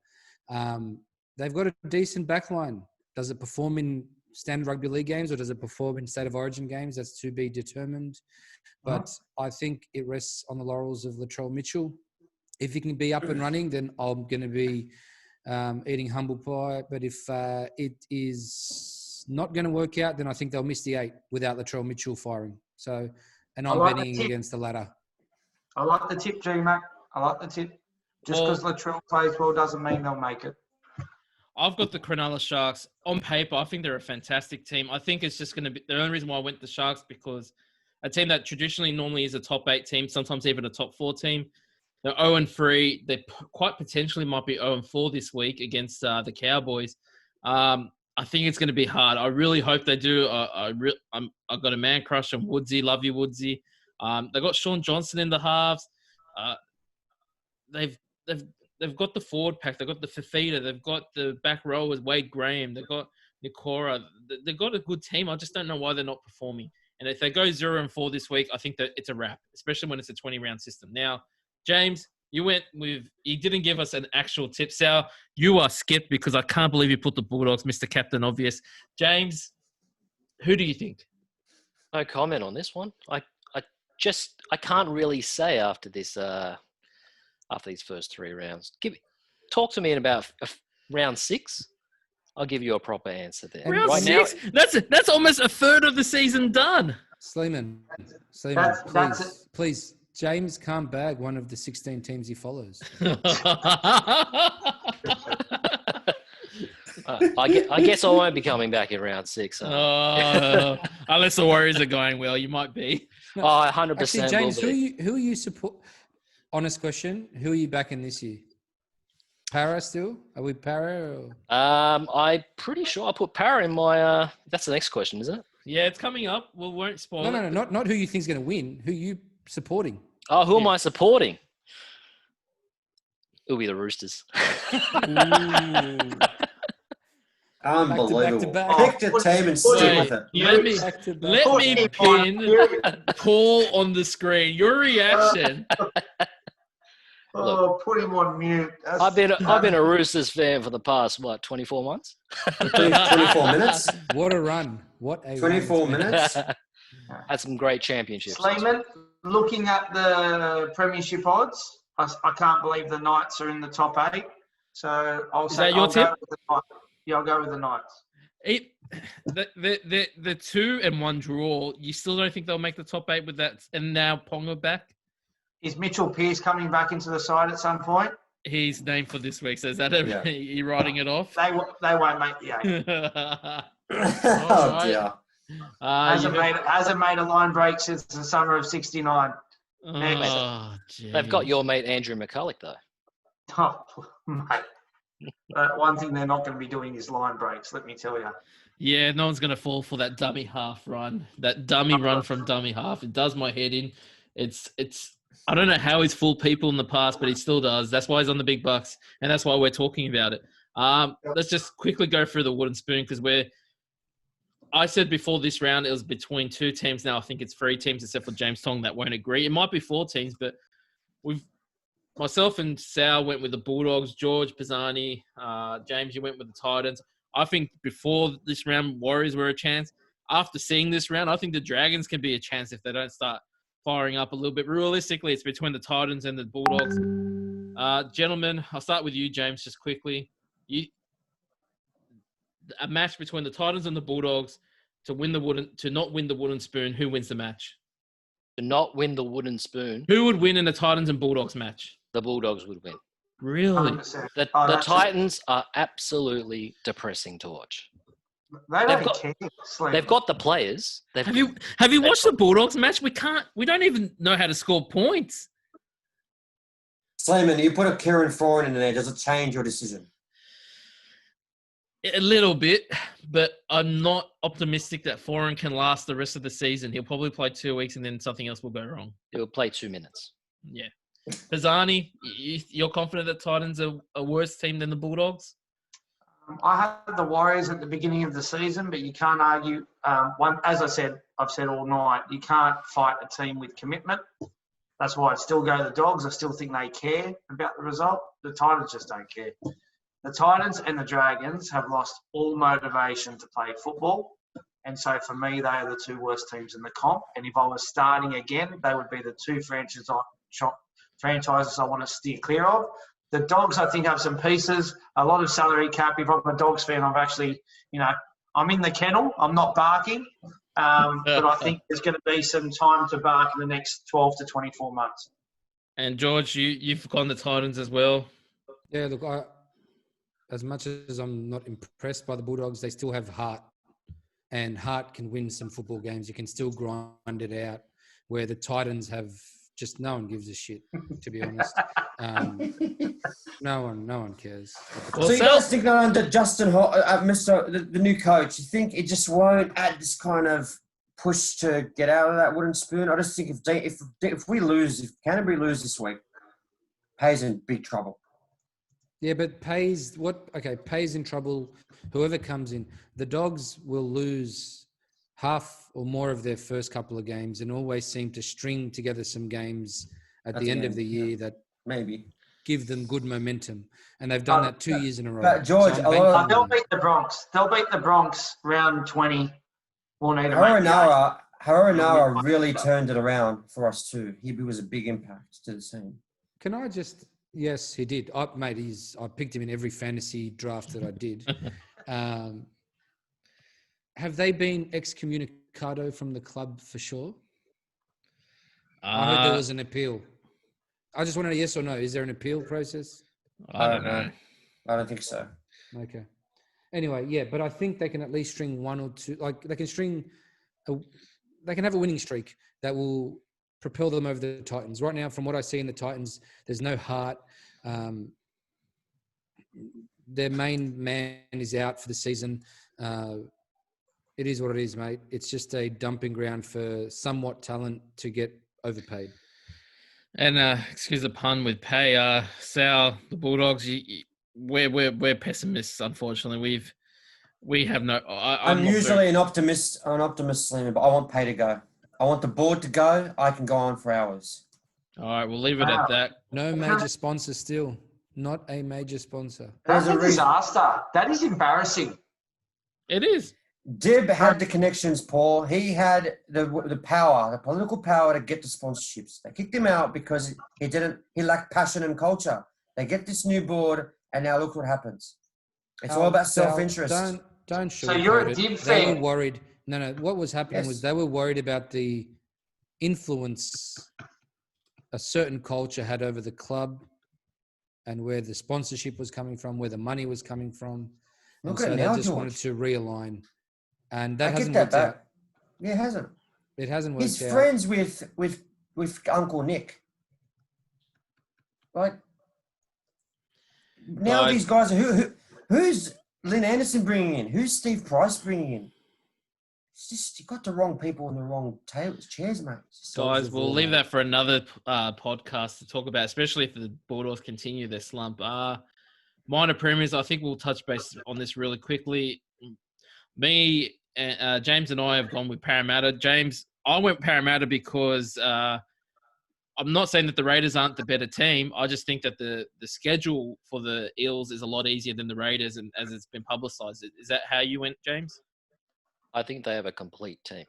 They've got a decent backline. Does it perform in standard rugby league games or does it perform in state of origin games? That's to be determined. But I think it rests on the laurels of Latrell Mitchell. If he can be up and running, then I'm going to be eating humble pie. But if it is not going to work out, then I think they'll miss the 8 without Latrell Mitchell firing. So, and I'm betting against the latter. I like the tip, G-Mac. I like the tip. Just because Latrell plays well doesn't mean they'll make it. I've got the Cronulla Sharks. On paper, I think they're a fantastic team. I think it's just going to be the only reason why I went the Sharks because a team that traditionally normally is a top 8 team, sometimes even a top 4 team. They're 0-3. They quite potentially might be 0-4 this week against the Cowboys. I think it's going to be hard. I really hope they do. I've got a man crush on Woodsy. Love you, Woodsy. They got Sean Johnson in the halves. They've got the forward pack. They've got the Fafita. They've got the back row with Wade Graham. They've got Nikora. They've got a good team. I just don't know why they're not performing. And if they go 0-4 this week, I think that it's a wrap, especially when it's a 20-round system. Now, James, you didn't give us an actual tip. Sal, you are skipped because I can't believe you put the Bulldogs, Mr. Captain Obvious. James, who do you think? No comment on this one. I can't really say after these first 3 rounds. Talk to me in about round 6. I'll give you a proper answer there. Round right 6? Now, that's almost a third of the season done. Sleiman, please. James can't bag one of the 16 teams he follows. I guess I won't be coming back in round 6. Unless the Warriors are going well, you might be. No, 100%. Actually, James, who are you support? Honest question. Who are you backing this year? Para still? Are we Para? Or? I'm pretty sure I put Para in my. That's the next question, isn't it? Yeah, it's coming up. We won't spoil it. No. Not who you think's going to win. Who you supporting? Oh, who am I supporting? It'll be the Roosters. Unbelievable. Back Pick the team and stick with it. Let me pin Paul on the screen. Your reaction. Oh, put him on mute. I've been a Roosters fan for the past 24 months. 24 minutes. What a run! What a 24 minutes. Had some great championships. Sleiman, looking at the premiership odds, I can't believe the Knights are in the top 8. So I'll Is say that your tip? go with the Knights. Yeah, I'll go with the Knights. The 2-1 draw. You still don't think they'll make the top 8 with that? And now Ponga back. Is Mitchell Pearce coming back into the side at some point? He's named for this week. So is that Yeah. you writing it off? They won't make the eight. Oh right. dear. Hasn't made a line break since the summer of '69. Oh, They've got geez. your mate Andrew McCulloch though. Oh, mate. One thing they're not going to be doing is line breaks, let me tell you. Yeah, no one's going to fall for that dummy half run. That dummy run from dummy half. It does my head in. It's. I don't know how he's fooled people in the past, but he still does. That's why he's on the big bucks, and that's why we're talking about it. Let's just quickly go through the wooden spoon because I said before this round it was between two teams. Now I think it's 3 teams except for James Tong that won't agree. It might be 4 teams, but myself and Sal went with the Bulldogs. George, Pisani, James, you went with the Titans. I think before this round, Warriors were a chance. After seeing this round, I think the Dragons can be a chance if they don't start firing up a little bit. Realistically, it's between the Titans and the Bulldogs. Gentlemen, I'll start with you, James, just quickly. A match between the Titans and the Bulldogs to not win the wooden spoon. Who wins the match? To not win the wooden spoon, Who would win in the Titans and Bulldogs match? the Bulldogs would win. Really? 100%. The That's Titans are absolutely depressing to watch. They They've don't got- care. Slim. They've got the players. Have you watched the Bulldogs match? We don't even know how to score points. Sleiman, you put a Kieran Foran in there. Does it change your decision? A little bit, but I'm not optimistic that Foran can last the rest of the season. He'll probably play 2 weeks and then something else will go wrong. It will play 2 minutes. Yeah. Pisani, you're confident that Titans are a worse team than the Bulldogs? I had the Warriors at the beginning of the season, but you can't argue. As I've said all night, you can't fight a team with commitment. That's why I'd still go to the Dogs. I still think they care about the result. The Titans just don't care. The Titans and the Dragons have lost all motivation to play football. And so for me, they are the 2 worst teams in the comp. And if I was starting again, they would be the 2 franchises I want to steer clear of. The Dogs, I think, have some pieces, a lot of salary cap. If I'm a Dogs fan, I've actually, I'm in the kennel. I'm not barking. But I think there's going to be some time to bark in the next 12 to 24 months. And George, you've gone the Titans as well. Yeah, look, as much as I'm not impressed by the Bulldogs, they still have heart. And heart can win some football games. You can still grind it out. Where the Titans have just no one gives a shit, to be honest. No one cares. So you guys think that under Justin the new coach, you think it just won't add this kind of push to get out of that wooden spoon? I just think if Canterbury lose this week, Pay's in big trouble. Yeah, but Pay's in trouble. Whoever comes in, the Dogs will lose half or more of their first couple of games and always seem to string together some games at the end of the year that maybe give them good momentum. And they've done that 2 years in a row. But George, They'll beat the Bronx. They'll beat the Bronx round 20. We'll need Harawanawa really turned it around for us too. He was a big impact to the team. Can I just... Yes, he did. I picked him in every fantasy draft that I did. Have they been excommunicado from the club for sure? I heard there was an appeal. I just wanted a yes or no. Is there an appeal process? I don't know. I don't think so. Okay. Anyway, yeah, but I think they can at least string 1 or 2. Like they can have a winning streak that will propel them over the Titans. Right now, from what I see in the Titans, there's no heart. Their main man is out for the season. It is what it is, mate. It's just a dumping ground for somewhat talent to get overpaid. And excuse the pun with Pay, Sal, the Bulldogs. We're pessimists, unfortunately. We have no. I'm usually an optimist, Slim, but I want Pay to go. I want the board to go. I can go on for hours. All right, we'll leave it at that. No major sponsor still. Not a major sponsor. That's a disaster. That is embarrassing. It is. Dib had the connections, Paul. He had the power, the political power to get the sponsorships. They kicked him out because he lacked passion and culture. They get this new board, and now look what happens. It's all about self-interest. Don't So you're a Dib They fan. were worried. No. What was happening was they were worried about the influence a certain culture had over the club and where the sponsorship was coming from, where the money was coming from. Look And at so it they now, just wanted George. to realign. And I that get hasn't that worked back. out. Yeah, it hasn't. It hasn't He's worked out. friends with Uncle Nick. Like now, Guys. these guys are who's Lynn Anderson bringing in? Who's Steve Price bringing in? It's just you got the wrong people in the wrong chairs, mate. Guys, we'll leave that for another podcast to talk about, especially if the Bulldogs continue their slump. Minor premiers, I think we'll touch base on this really quickly. Me, and James and I have gone with Parramatta. James, I went Parramatta because I'm not saying that the Raiders aren't the better team. I just think that the schedule for the Eels is a lot easier than the Raiders, and as it's been publicised. Is that how you went, James? I think they have a complete team.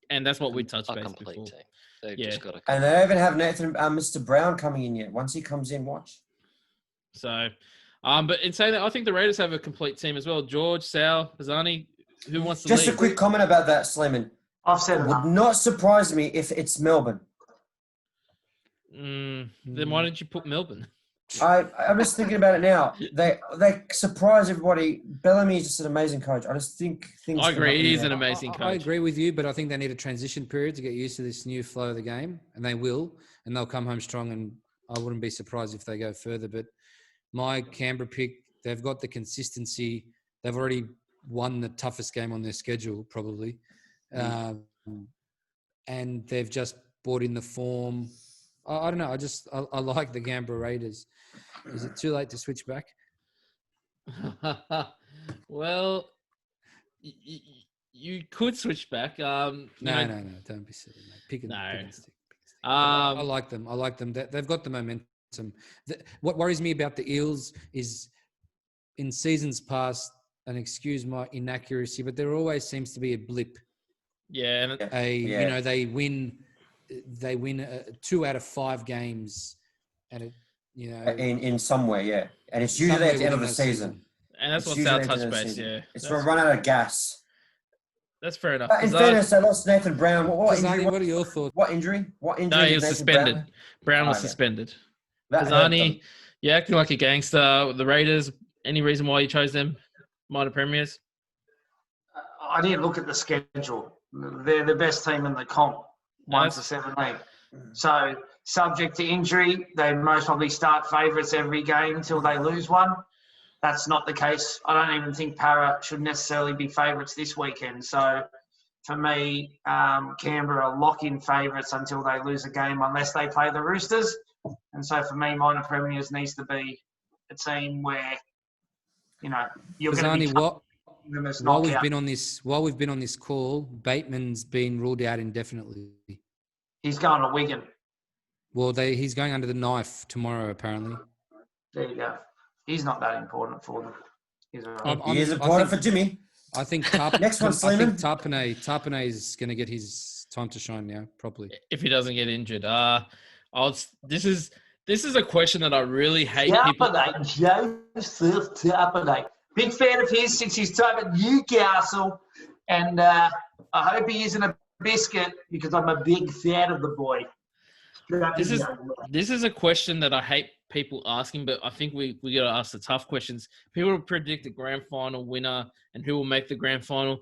And that's what we touched A base complete before. team. They've Yeah. just got a And they don't even have Nathan, Mr. Brown coming in yet. Once he comes in, watch. So, but in saying that, I think the Raiders have a complete team as well. George, Sal, Pisani, who wants to Just lead? a quick comment about that, Sleiman. I've said It enough. would not surprise me if it's Melbourne. Then why didn't you put Melbourne? I'm just thinking about it now. They surprise everybody. Bellamy is just an amazing coach. I just think things. I can agree. happen He is there. an amazing coach. I agree with you, but I think they need a transition period to get used to this new flow of the game, and they will, and they'll come home strong, and I wouldn't be surprised if they go further. But my Canberra pick, they've got the consistency. They've already won the toughest game on their schedule, probably. And they've just brought in the form. I don't know. I like the Canberra Raiders. Is it too late to switch back? Well, you could switch back. No. Don't be silly, mate. Pick and stick. I like them. I like them. They've got the momentum. What worries me about the Eels is in seasons past, and excuse my inaccuracy, but there always seems to be a blip. Yeah. You know, they win 2 out of 5 games, and it, you know, in somewhere, yeah, and it's usually at the end of the season. And that's It's what Sal usually at the touched end of the base, season. yeah. It's for a run out of gas. That's fair enough. But in fairness, they lost Nathan Brown. What injury? what are your thoughts? What injury? What injury? No, he did was Nathan suspended. Brown was yeah. suspended. That hurt them. Pisani, you're acting like a gangster. The Raiders, any reason why you chose them? Minor premiers? I didn't look at the schedule. They're the best team in the comp, 1 to 17. So, subject to injury, they most probably start favourites every game until they lose one. That's not the case. I don't even think Para should necessarily be favourites this weekend. So, for me, Canberra are lock-in favourites until they lose a game unless they play the Roosters. And so, for me, minor premiers needs to be a team where, you know, you're going to be them as while we've knockout. been on this call, Bateman's been ruled out indefinitely. He's going to Wigan. Well, he's going under the knife tomorrow, apparently. There you go. He's not that important for them. He's all right. He is important for Jimmy. I think Next one, I think Sleiman. Tarpanay is going to get his time to shine now, properly. If he doesn't get injured. This is a question that I really hate people. Joseph Tarpanay. Big fan of his since his time at Newcastle. And I hope he isn't a biscuit because I'm a big fan of the boy. This is a question that I hate people asking, but I think we got to ask the tough questions. People predict the grand final winner and who will make the grand final.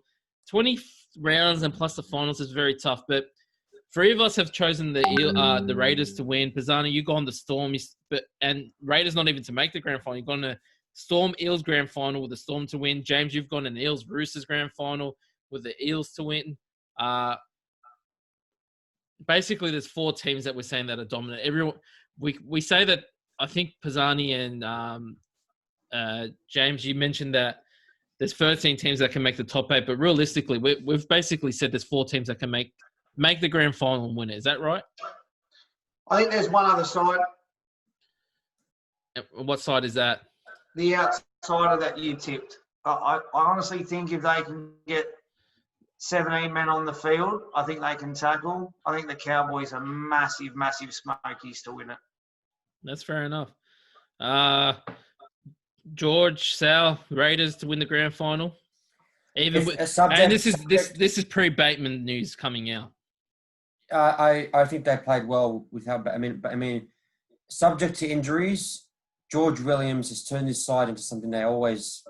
20 rounds and plus the finals is very tough, but 3 of us have chosen the Raiders to win. Pisani, you've gone the Storm, and Raiders not even to make the grand final. You've gone to Storm Eels grand final with the Storm to win. James, you've gone an Eels Roosters grand final with the Eels to win. Basically, there's 4 teams that we're saying that are dominant. Everyone, we say that. I think Pisani and James, you mentioned that there's 13 teams that can make the top 8, but realistically, we've basically said there's 4 teams that can make the grand final and win it. Is that right? I think there's one other side. What side is that? The outside of that you tipped. I honestly think if they can get 17 men on the field, I think they can tackle. I think the Cowboys are massive, massive smokies to win it. That's fair enough. George, Sal, Raiders to win the grand final. And this is pre-Bateman news coming out. I think they played well without. I mean, subject to injuries, George Williams has turned his side into something they always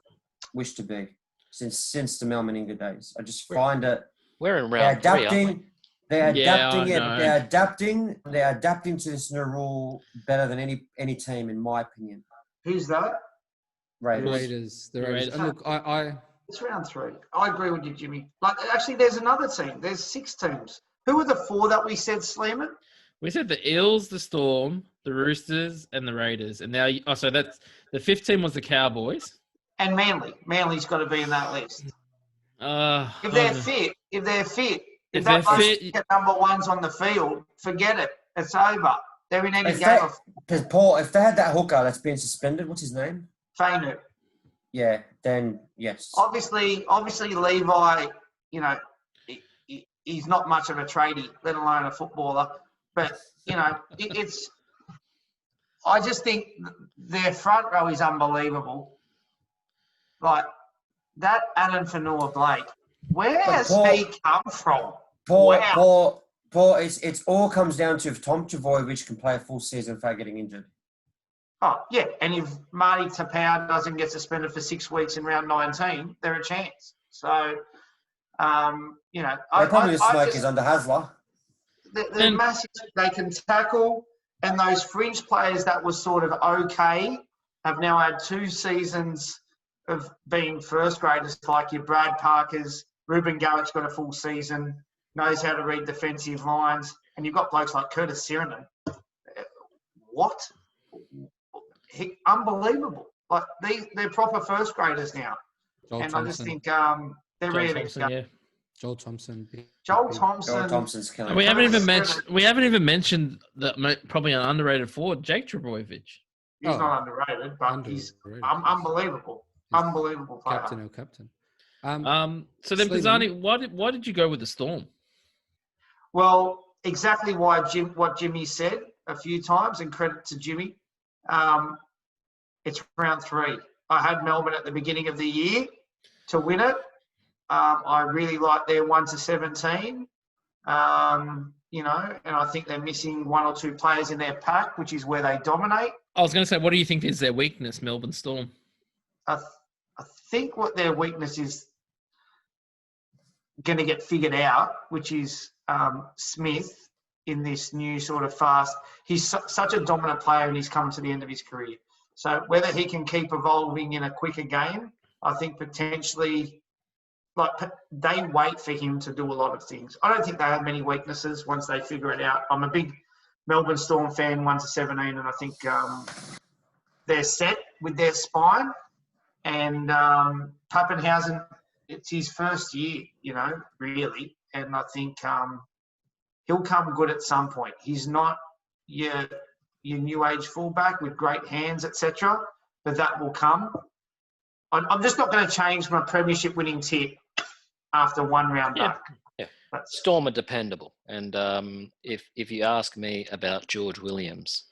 wished to be since the Mel Meninga days. I just find it. We're in They're round 3, aren't we? adapting. They're Yeah, adapting I it. know. They're adapting. They're adapting to this new rule better than any team, in my opinion. Who's that? Raiders. The Raiders. Raiders. And look, I It's round 3. I agree with you, Jimmy. Like, actually, there's another team. There's 6 teams. Who were the 4 that we said, Sleiman? We said the Eels, the Storm, the Roosters, and the Raiders. And now, so that's the 5th team was the Cowboys. And Manly. Manly's got to be in that list. If they're fit, if they're that fit- get number ones on the field, forget it. It's over. They're in any If game they, of because Paul, if they had that hooker that's been suspended, what's his name? Fainu. Yeah, then yes. Obviously, Levi, you know, he's not much of a tradie, let alone a footballer. But, you know, it's – I just think their front row is unbelievable. Like, that Alan Fanua-Blake, where has he come from? Paul, it's all comes down to if Tom Trbojevic can play a full season without getting injured. Oh, yeah. And if Marty Tapau doesn't get suspended for 6 weeks in round 19, they're a chance. So, you know. They're probably the smokers under Hasler. They're massive. They can tackle. And those fringe players that was sort of okay have now had 2 seasons of being first graders, like your Brad Parkers. Ruben Garrett's got a full season, knows how to read defensive lines. And you've got blokes like Curtis Sirenen. What? Unbelievable. Like, they're proper first graders now. Joel and Thompson. I just think they're ready to go. Yeah. Joel Thompson. Joel Thompson's killing. And we haven't even mentioned that probably an underrated forward, Jake Trbojevic. He's not underrated, but he's unbelievable. Unbelievable player. Captain. So then, Pisani, why did you go with the Storm? Well, exactly what Jimmy said a few times, and credit to Jimmy. It's round 3. I had Melbourne at the beginning of the year to win it. I really like their 1-17. You know, and I think they're missing 1 or 2 players in their pack, which is where they dominate. I was going to say, what do you think is their weakness, Melbourne Storm? I think what their weakness is going to get figured out, which is Smith in this new sort of fast. He's such a dominant player and he's come to the end of his career. So whether he can keep evolving in a quicker game, I think potentially, like, they wait for him to do a lot of things. I don't think they have many weaknesses once they figure it out. I'm a big Melbourne Storm fan, 1-17, and I think they're set with their spine. And Pappenhausen, it's his first year, you know, really. And I think he'll come good at some point. He's not your new age fullback with great hands, etc., but that will come. I'm just not going to change my premiership winning tip after 1 round back. Yeah. Storm are dependable. And if you ask me about George Williams,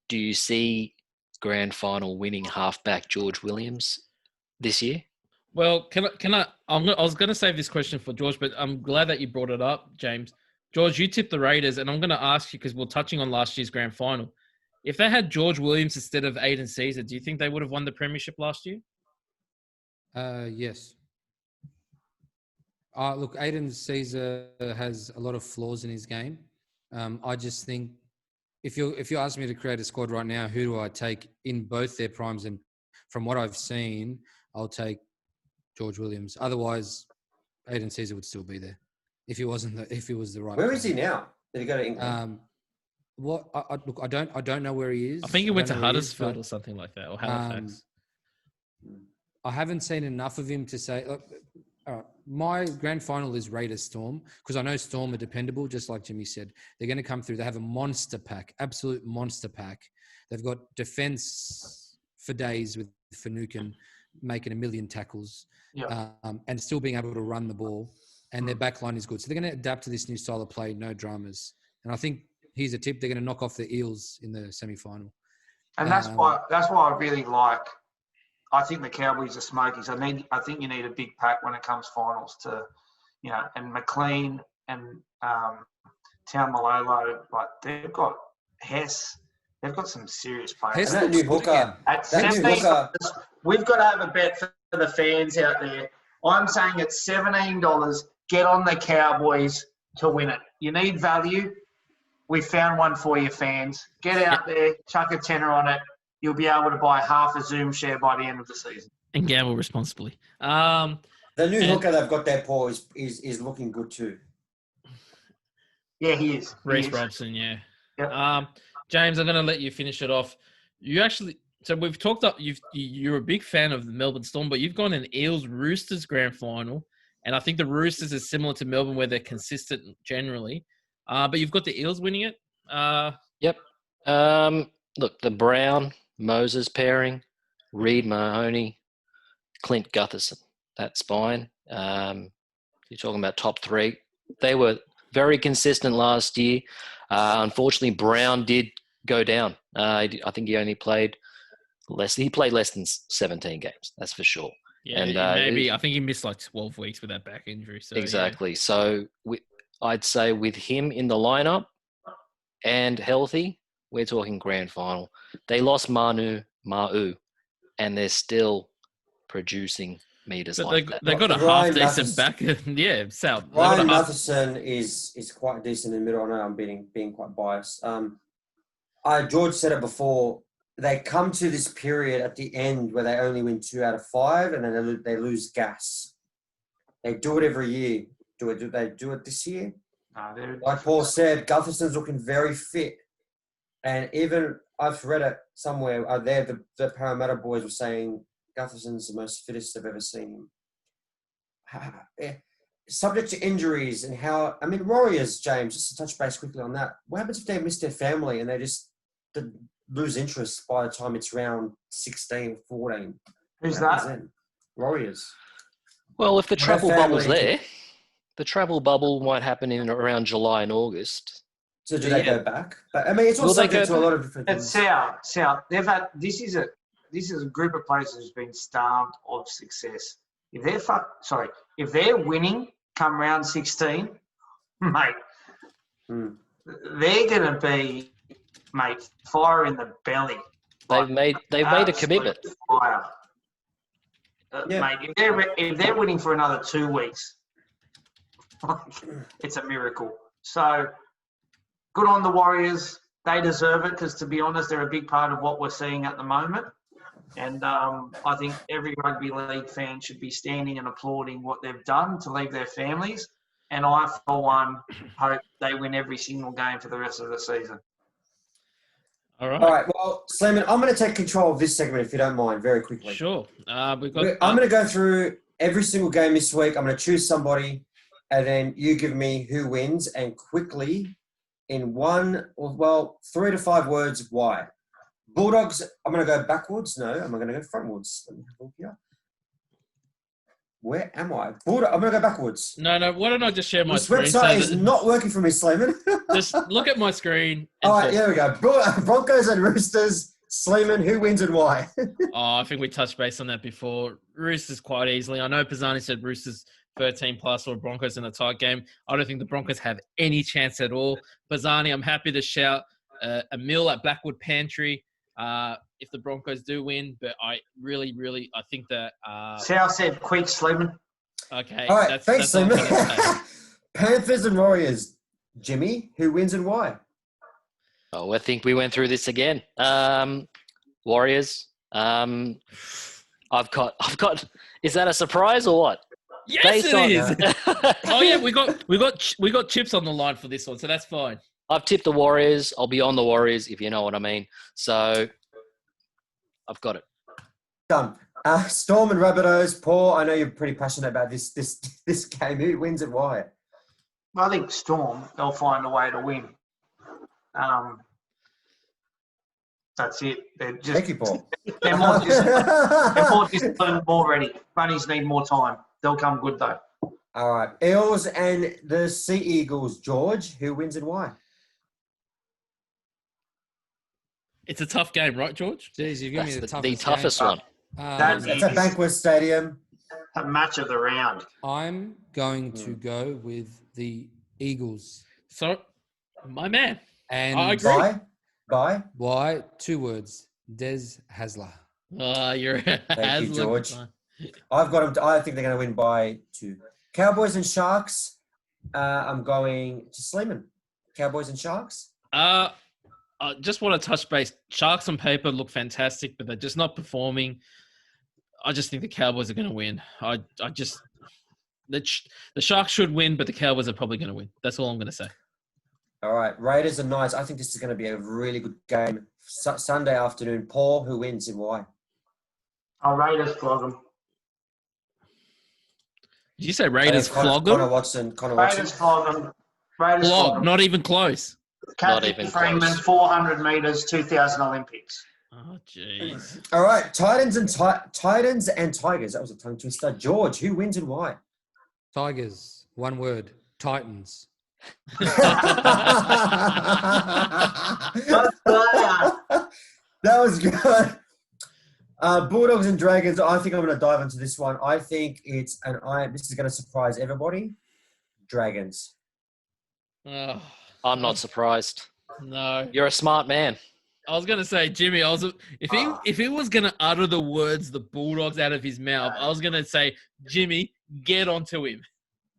do you see grand final winning halfback George Williams this year? Well, I was going to save this question for George, but I'm glad that you brought it up, James. George, you tipped the Raiders, and I'm going to ask you, because we're touching on last year's grand final. If they had George Williams instead of Aiden Caesar, do you think they would have won the premiership last year? Yes. Look, Aiden Caesar has a lot of flaws in his game. I just think if you ask me to create a squad right now, who do I take in both their primes? And from what I've seen, I'll take George Williams. Otherwise, Aiden Caesar would still be there if he was the right. Where is he now? Did he go to England? Look, I don't know where he is. I think he went to Huddersfield or something like that, or Halifax. I haven't seen enough of him to say. My grand final is Raiders Storm, because I know Storm are dependable, just like Jimmy said. They're going to come through. They have a monster pack, absolute monster pack. They've got defense for days with Finucane making 1 million tackles, and still being able to run the ball. And their back line is good. So they're going to adapt to this new style of play, no dramas. And I think here's a tip: they're going to knock off the Eels in the semi-final. And that's why I really like. I think the Cowboys are smokies. I think you need a big pack when it comes finals to, you know, and McLean and Malolo, but they've got Hess. They've got some serious players. Hess And that new looks good again. hooker, At that new 17 hooker, we've got to have a bet for the fans out there. I'm saying at $17, get on the Cowboys to win it. You need value. We found one for you, fans. Get out there, chuck a tenner on it. You'll be able to buy half a Zoom share by the end of the season. And gamble responsibly. the new And- hooker they've got there, Paul, is looking good too. Yeah, he is. He Reece is. Robson, yeah. Yep. James, I'm going to let you finish it off. You actually, so we've talked up. You're a big fan of the Melbourne Storm, but you've gone an Eels Roosters grand final, and I think the Roosters is similar to Melbourne, where they're consistent generally. But you've got the Eels winning it. Yep. Look, the Brown Moses pairing, Reed Mahoney, Clint Gutherson. That spine. You're talking about top three. They were very consistent last year. Unfortunately, Brown did go down. I think he only played less. He played less than 17 games. That's for sure. Yeah, And, maybe I think he missed like 12 weeks with that back injury. So Exactly. So I'd say with him in the lineup and healthy, we're talking grand final. They lost Ma'u, and they're still producing meters But like that. they got a Ryan half decent Matheson- back. Yeah, Sal. They got Ryan a half- Matheson is quite decent in the middle. I know I'm being quite biased. George said it before. They come to this period at the end where they only win 2 out of 5, and then they lose gas. They do it every year. Do they do it this year? No, Like Paul said, Gutherson's looking very fit. And even I've read it somewhere, the Parramatta boys were saying Gutherson's the most fittest they've ever seen him. Subject to injuries and how, I mean, Warriors, James, just to touch base quickly on that. What happens if they miss their family and they just lose interest by the time it's round 16, 14? Who's What happens that? then? Warriors. Well, if the Well, their travel bubble's family- there, the travel bubble might happen in around July and August. So do they Yeah. go back? But I mean, it's all Will they subject go to a lot of different It's things. Sal. They've had this is a group of players who's been starved of success. If they're winning come round 16, mate, Mm. they're gonna be fire in the belly. They've made a Absolute commitment. Fire. Yeah. Mate, if they're winning for another 2 weeks, it's a miracle. So good on the Warriors. They deserve it because, to be honest, they're a big part of what we're seeing at the moment. And I think every rugby league fan should be standing and applauding what they've done to leave their families. And I, for one, hope they win every single game for the rest of the season. All right. All right. Well, Sleiman, I'm going to take control of this segment if you don't mind, very quickly. Sure. We've got. I'm going to go through every single game this week. I'm going to choose somebody, and then you give me who wins, and quickly, in 3 to 5 words, why. Bulldogs, I'm going to go backwards. No, I'm going to go frontwards. Let me have a look here. Where am I? Bulldog, I'm going to go backwards. No. Why don't I just share my This screen? website is not working for me, Sleiman. Just look at my screen. And All right, talk. here we go. Broncos and Roosters. Sleiman, who wins and why? I think we touched base on that before. Roosters quite easily. I know Pisani said Roosters 13 plus or Broncos in a tight game. I don't think the Broncos have any chance at all. Pisani, I'm happy to shout a meal at Blackwood Pantry if the Broncos do win. But I really, I think that. Sal said quick, Sleiman. Okay. All right, thanks, all I'm Sleiman. gonna say. Panthers and Warriors. Jimmy, who wins and why? Oh, I think we went through this again. Warriors. I've got. Is that a surprise or what? Yes, Based it on- is. Oh yeah, we got chips on the line for this one, so that's fine. I've tipped the Warriors. I'll be on the Warriors if you know what I mean. So I've got it. Done. Storm and Rabbitohs. Paul, I know you're pretty passionate about this game. Who wins and why? I think Storm, they'll find a way to win. That's it. They're just Thank you, Paul. they're more disciplined, more ready. Bunnies need more time. They'll come good though. All right. Eels and the Sea Eagles. George, who wins and why? It's a tough game, right, George? Jeez, you give me That's the the toughest toughest one. That's game. It's a Bankwest Stadium. A match of the round. I'm going to go with the Eagles. So My man. And I agree. Bye. why? 2 words. Des Hasler. Oh, you're a Thank you, George. Haslam. I've got them. I think they're going to win by 2. Cowboys and Sharks. I'm going to Sleiman. Cowboys and Sharks. I just want to touch base. Sharks on paper look fantastic, but they're just not performing. I just think the Cowboys are going to win. The Sharks should win, but the Cowboys are probably going to win. That's all I'm going to say. All right. Raiders and Knights. I think this is going to be a really good game. Sunday afternoon. Paul, who wins and why? Raiders flog them. Did you say Raiders flog them? Connor Watson. Raiders flog them. Raiders flog them. Not even close. Kathy Freeman, close. 400 metres, 2000 Olympics. Oh, jeez. All right. Titans and Tigers. That was a tongue twister. George, who wins and why? Tigers. 1 word. Titans. That was good. Bulldogs and Dragons. I think I'm going to dive into this one. I think this is going to surprise everybody. Dragons. Oh, I'm not surprised. no. You're a smart man. I was going to say, Jimmy, if he was going to utter the words the Bulldogs out of his mouth, I was going to say, Jimmy, get onto him.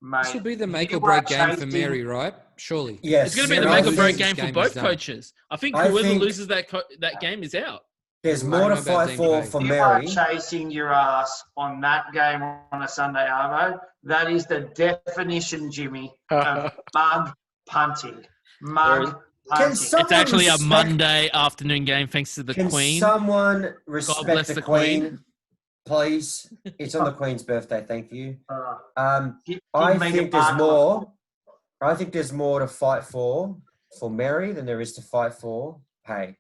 Mate, This will be the make or break game for Mary, right? Surely. Yes. It's going to be the I make or think break game for game both is done. coaches. I think I whoever think- loses that game is out. There's I more don't to know about fight Dean for Gray. you are Mary. chasing your ass on that game on a Sunday, Arvo. That is the definition, Jimmy, of mug punting. Mug punting. someone It's actually a respect- Monday afternoon game thanks to the Can Queen. someone respect bless the the Queen, Queen. please? It's on the Queen's birthday. Thank you. Give I me think the there's mark. more. I think there's more to fight for Mary than there is to fight for Hay.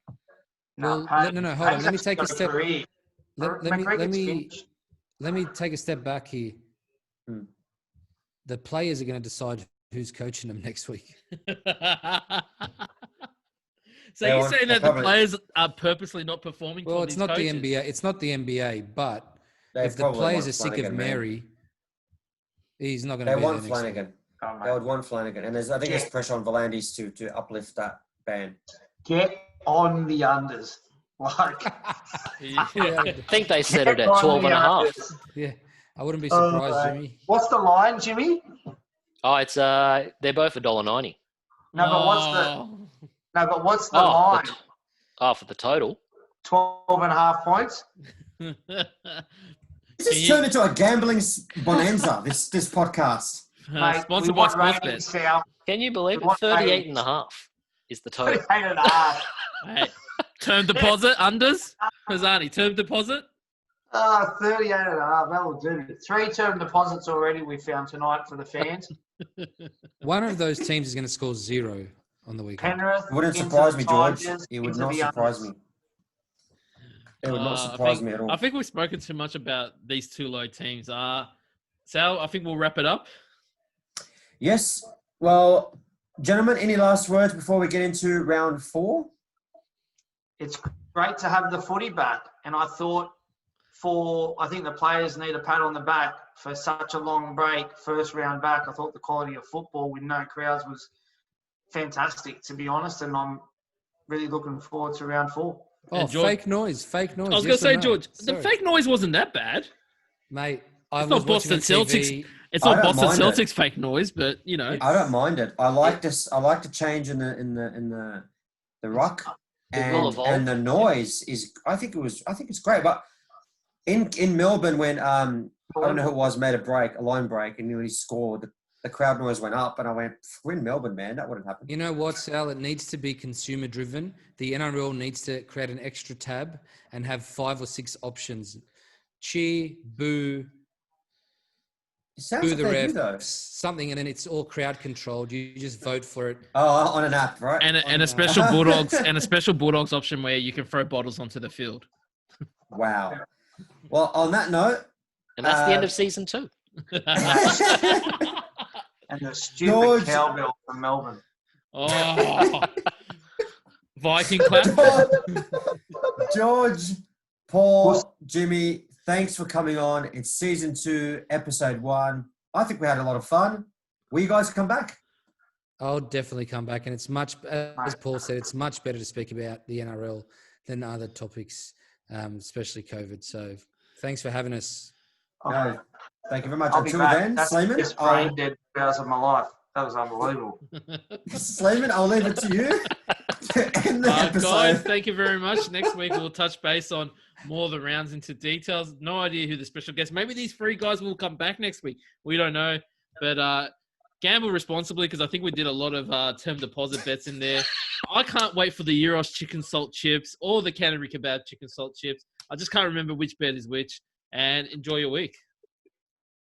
Well, Payne- no, hold on. Payne's Let me actually take a got step. career. Let McGregor's me finished. let me take a step back here. Hmm. The players are going to decide who's coaching them next week. So They you're want- saying they that the probably- players are purposely not performing Well, for it's these not coaches? the NBA. It's not the NBA. But They if the probably players want are sick of Flanagan, man. Mary, he's not going They to be want there next Flanagan. week. Oh, They would mate. want Flanagan, and I think there's pressure on Volandis to uplift that ban. Get on the unders. Like, Yeah. Yeah, I think they set it get at on 12 the and a half. unders. yeah, I wouldn't be Oh, surprised, mate. Jimmy. What's the line, Jimmy? Oh, it's they're both $1.90. No, but what's the Oh, line? for the total. 12 and a half points? This Can has you- turned into a gambling bonanza. this podcast. Mate, Sponsored we by want ratings, Sportsbet. Sal. Can you believe it? What 38 age? and a half is the total. 38 and a half. Hey, term deposit, unders? Pisani, term deposit? 38 and a half. That will do. 3 term deposits already we found tonight for the fans. One of those teams is going to score 0 on the weekend. Penrith. It wouldn't into surprise the me, George. Tigers, It would into not the surprise unders. me. It would not I surprise think- me at all. I think we've spoken too much about these two low teams. Sal, I think we'll wrap it up. Yes. Well, gentlemen, any last words before we get into round 4? It's great to have the footy back. And I thought I think the players need a pat on the back for such a long break, first round back. I thought the quality of football with no crowds was fantastic, to be honest. And I'm really looking forward to round 4. Oh, And George- fake noise. I was going yes to or say, no? George, Sorry. the fake noise wasn't that bad. Mate, I It's was not watching Boston on TV. It's I not don't Boston mind it. Celtics fake noise, but, you know. I don't mind it. I like this. I like the change in the ruck will evolve. and the noise is. I think it's great. But in Melbourne when I don't know who it was made a line break and he scored, the crowd noise went up and I went, we're in Melbourne, man. That wouldn't happen. You know what, Sal? It needs to be consumer driven. The NRL needs to create an extra tab and have 5 or 6 options. Cheer, boo, It sounds boo like the they do ref, though. something, and then it's all crowd controlled. You just vote for it. Oh, on an app, right? And a special Bulldogs option where you can throw bottles onto the field. Wow. Well, on that note, And that's the end of season 2. And the stupid George- cowbell from Melbourne. Oh. Viking clap. George, Paul, Jimmy, thanks for coming on. It's season 2, episode 1. I think we had a lot of fun. Will you guys come back? I'll definitely come back, and it's much, as Paul said, it's much better to speak about the NRL than other topics, especially COVID. So thanks for having us. No, thank you very much. I'll be Until back. then, That's the Sleiman, best brain dead hours of my life. That was unbelievable. Sleiman, I'll leave it to you to end the episode. Guys, thank you very much. Next week we'll touch base on more of the rounds into details. No idea who the special guest. Maybe these three guys will come back next week. We don't know, but gamble responsibly because I think we did a lot of term deposit bets in there. I can't wait for the Euros chicken salt chips or the Canterbury kebab chicken salt chips. I just can't remember which bet is which. And enjoy your week.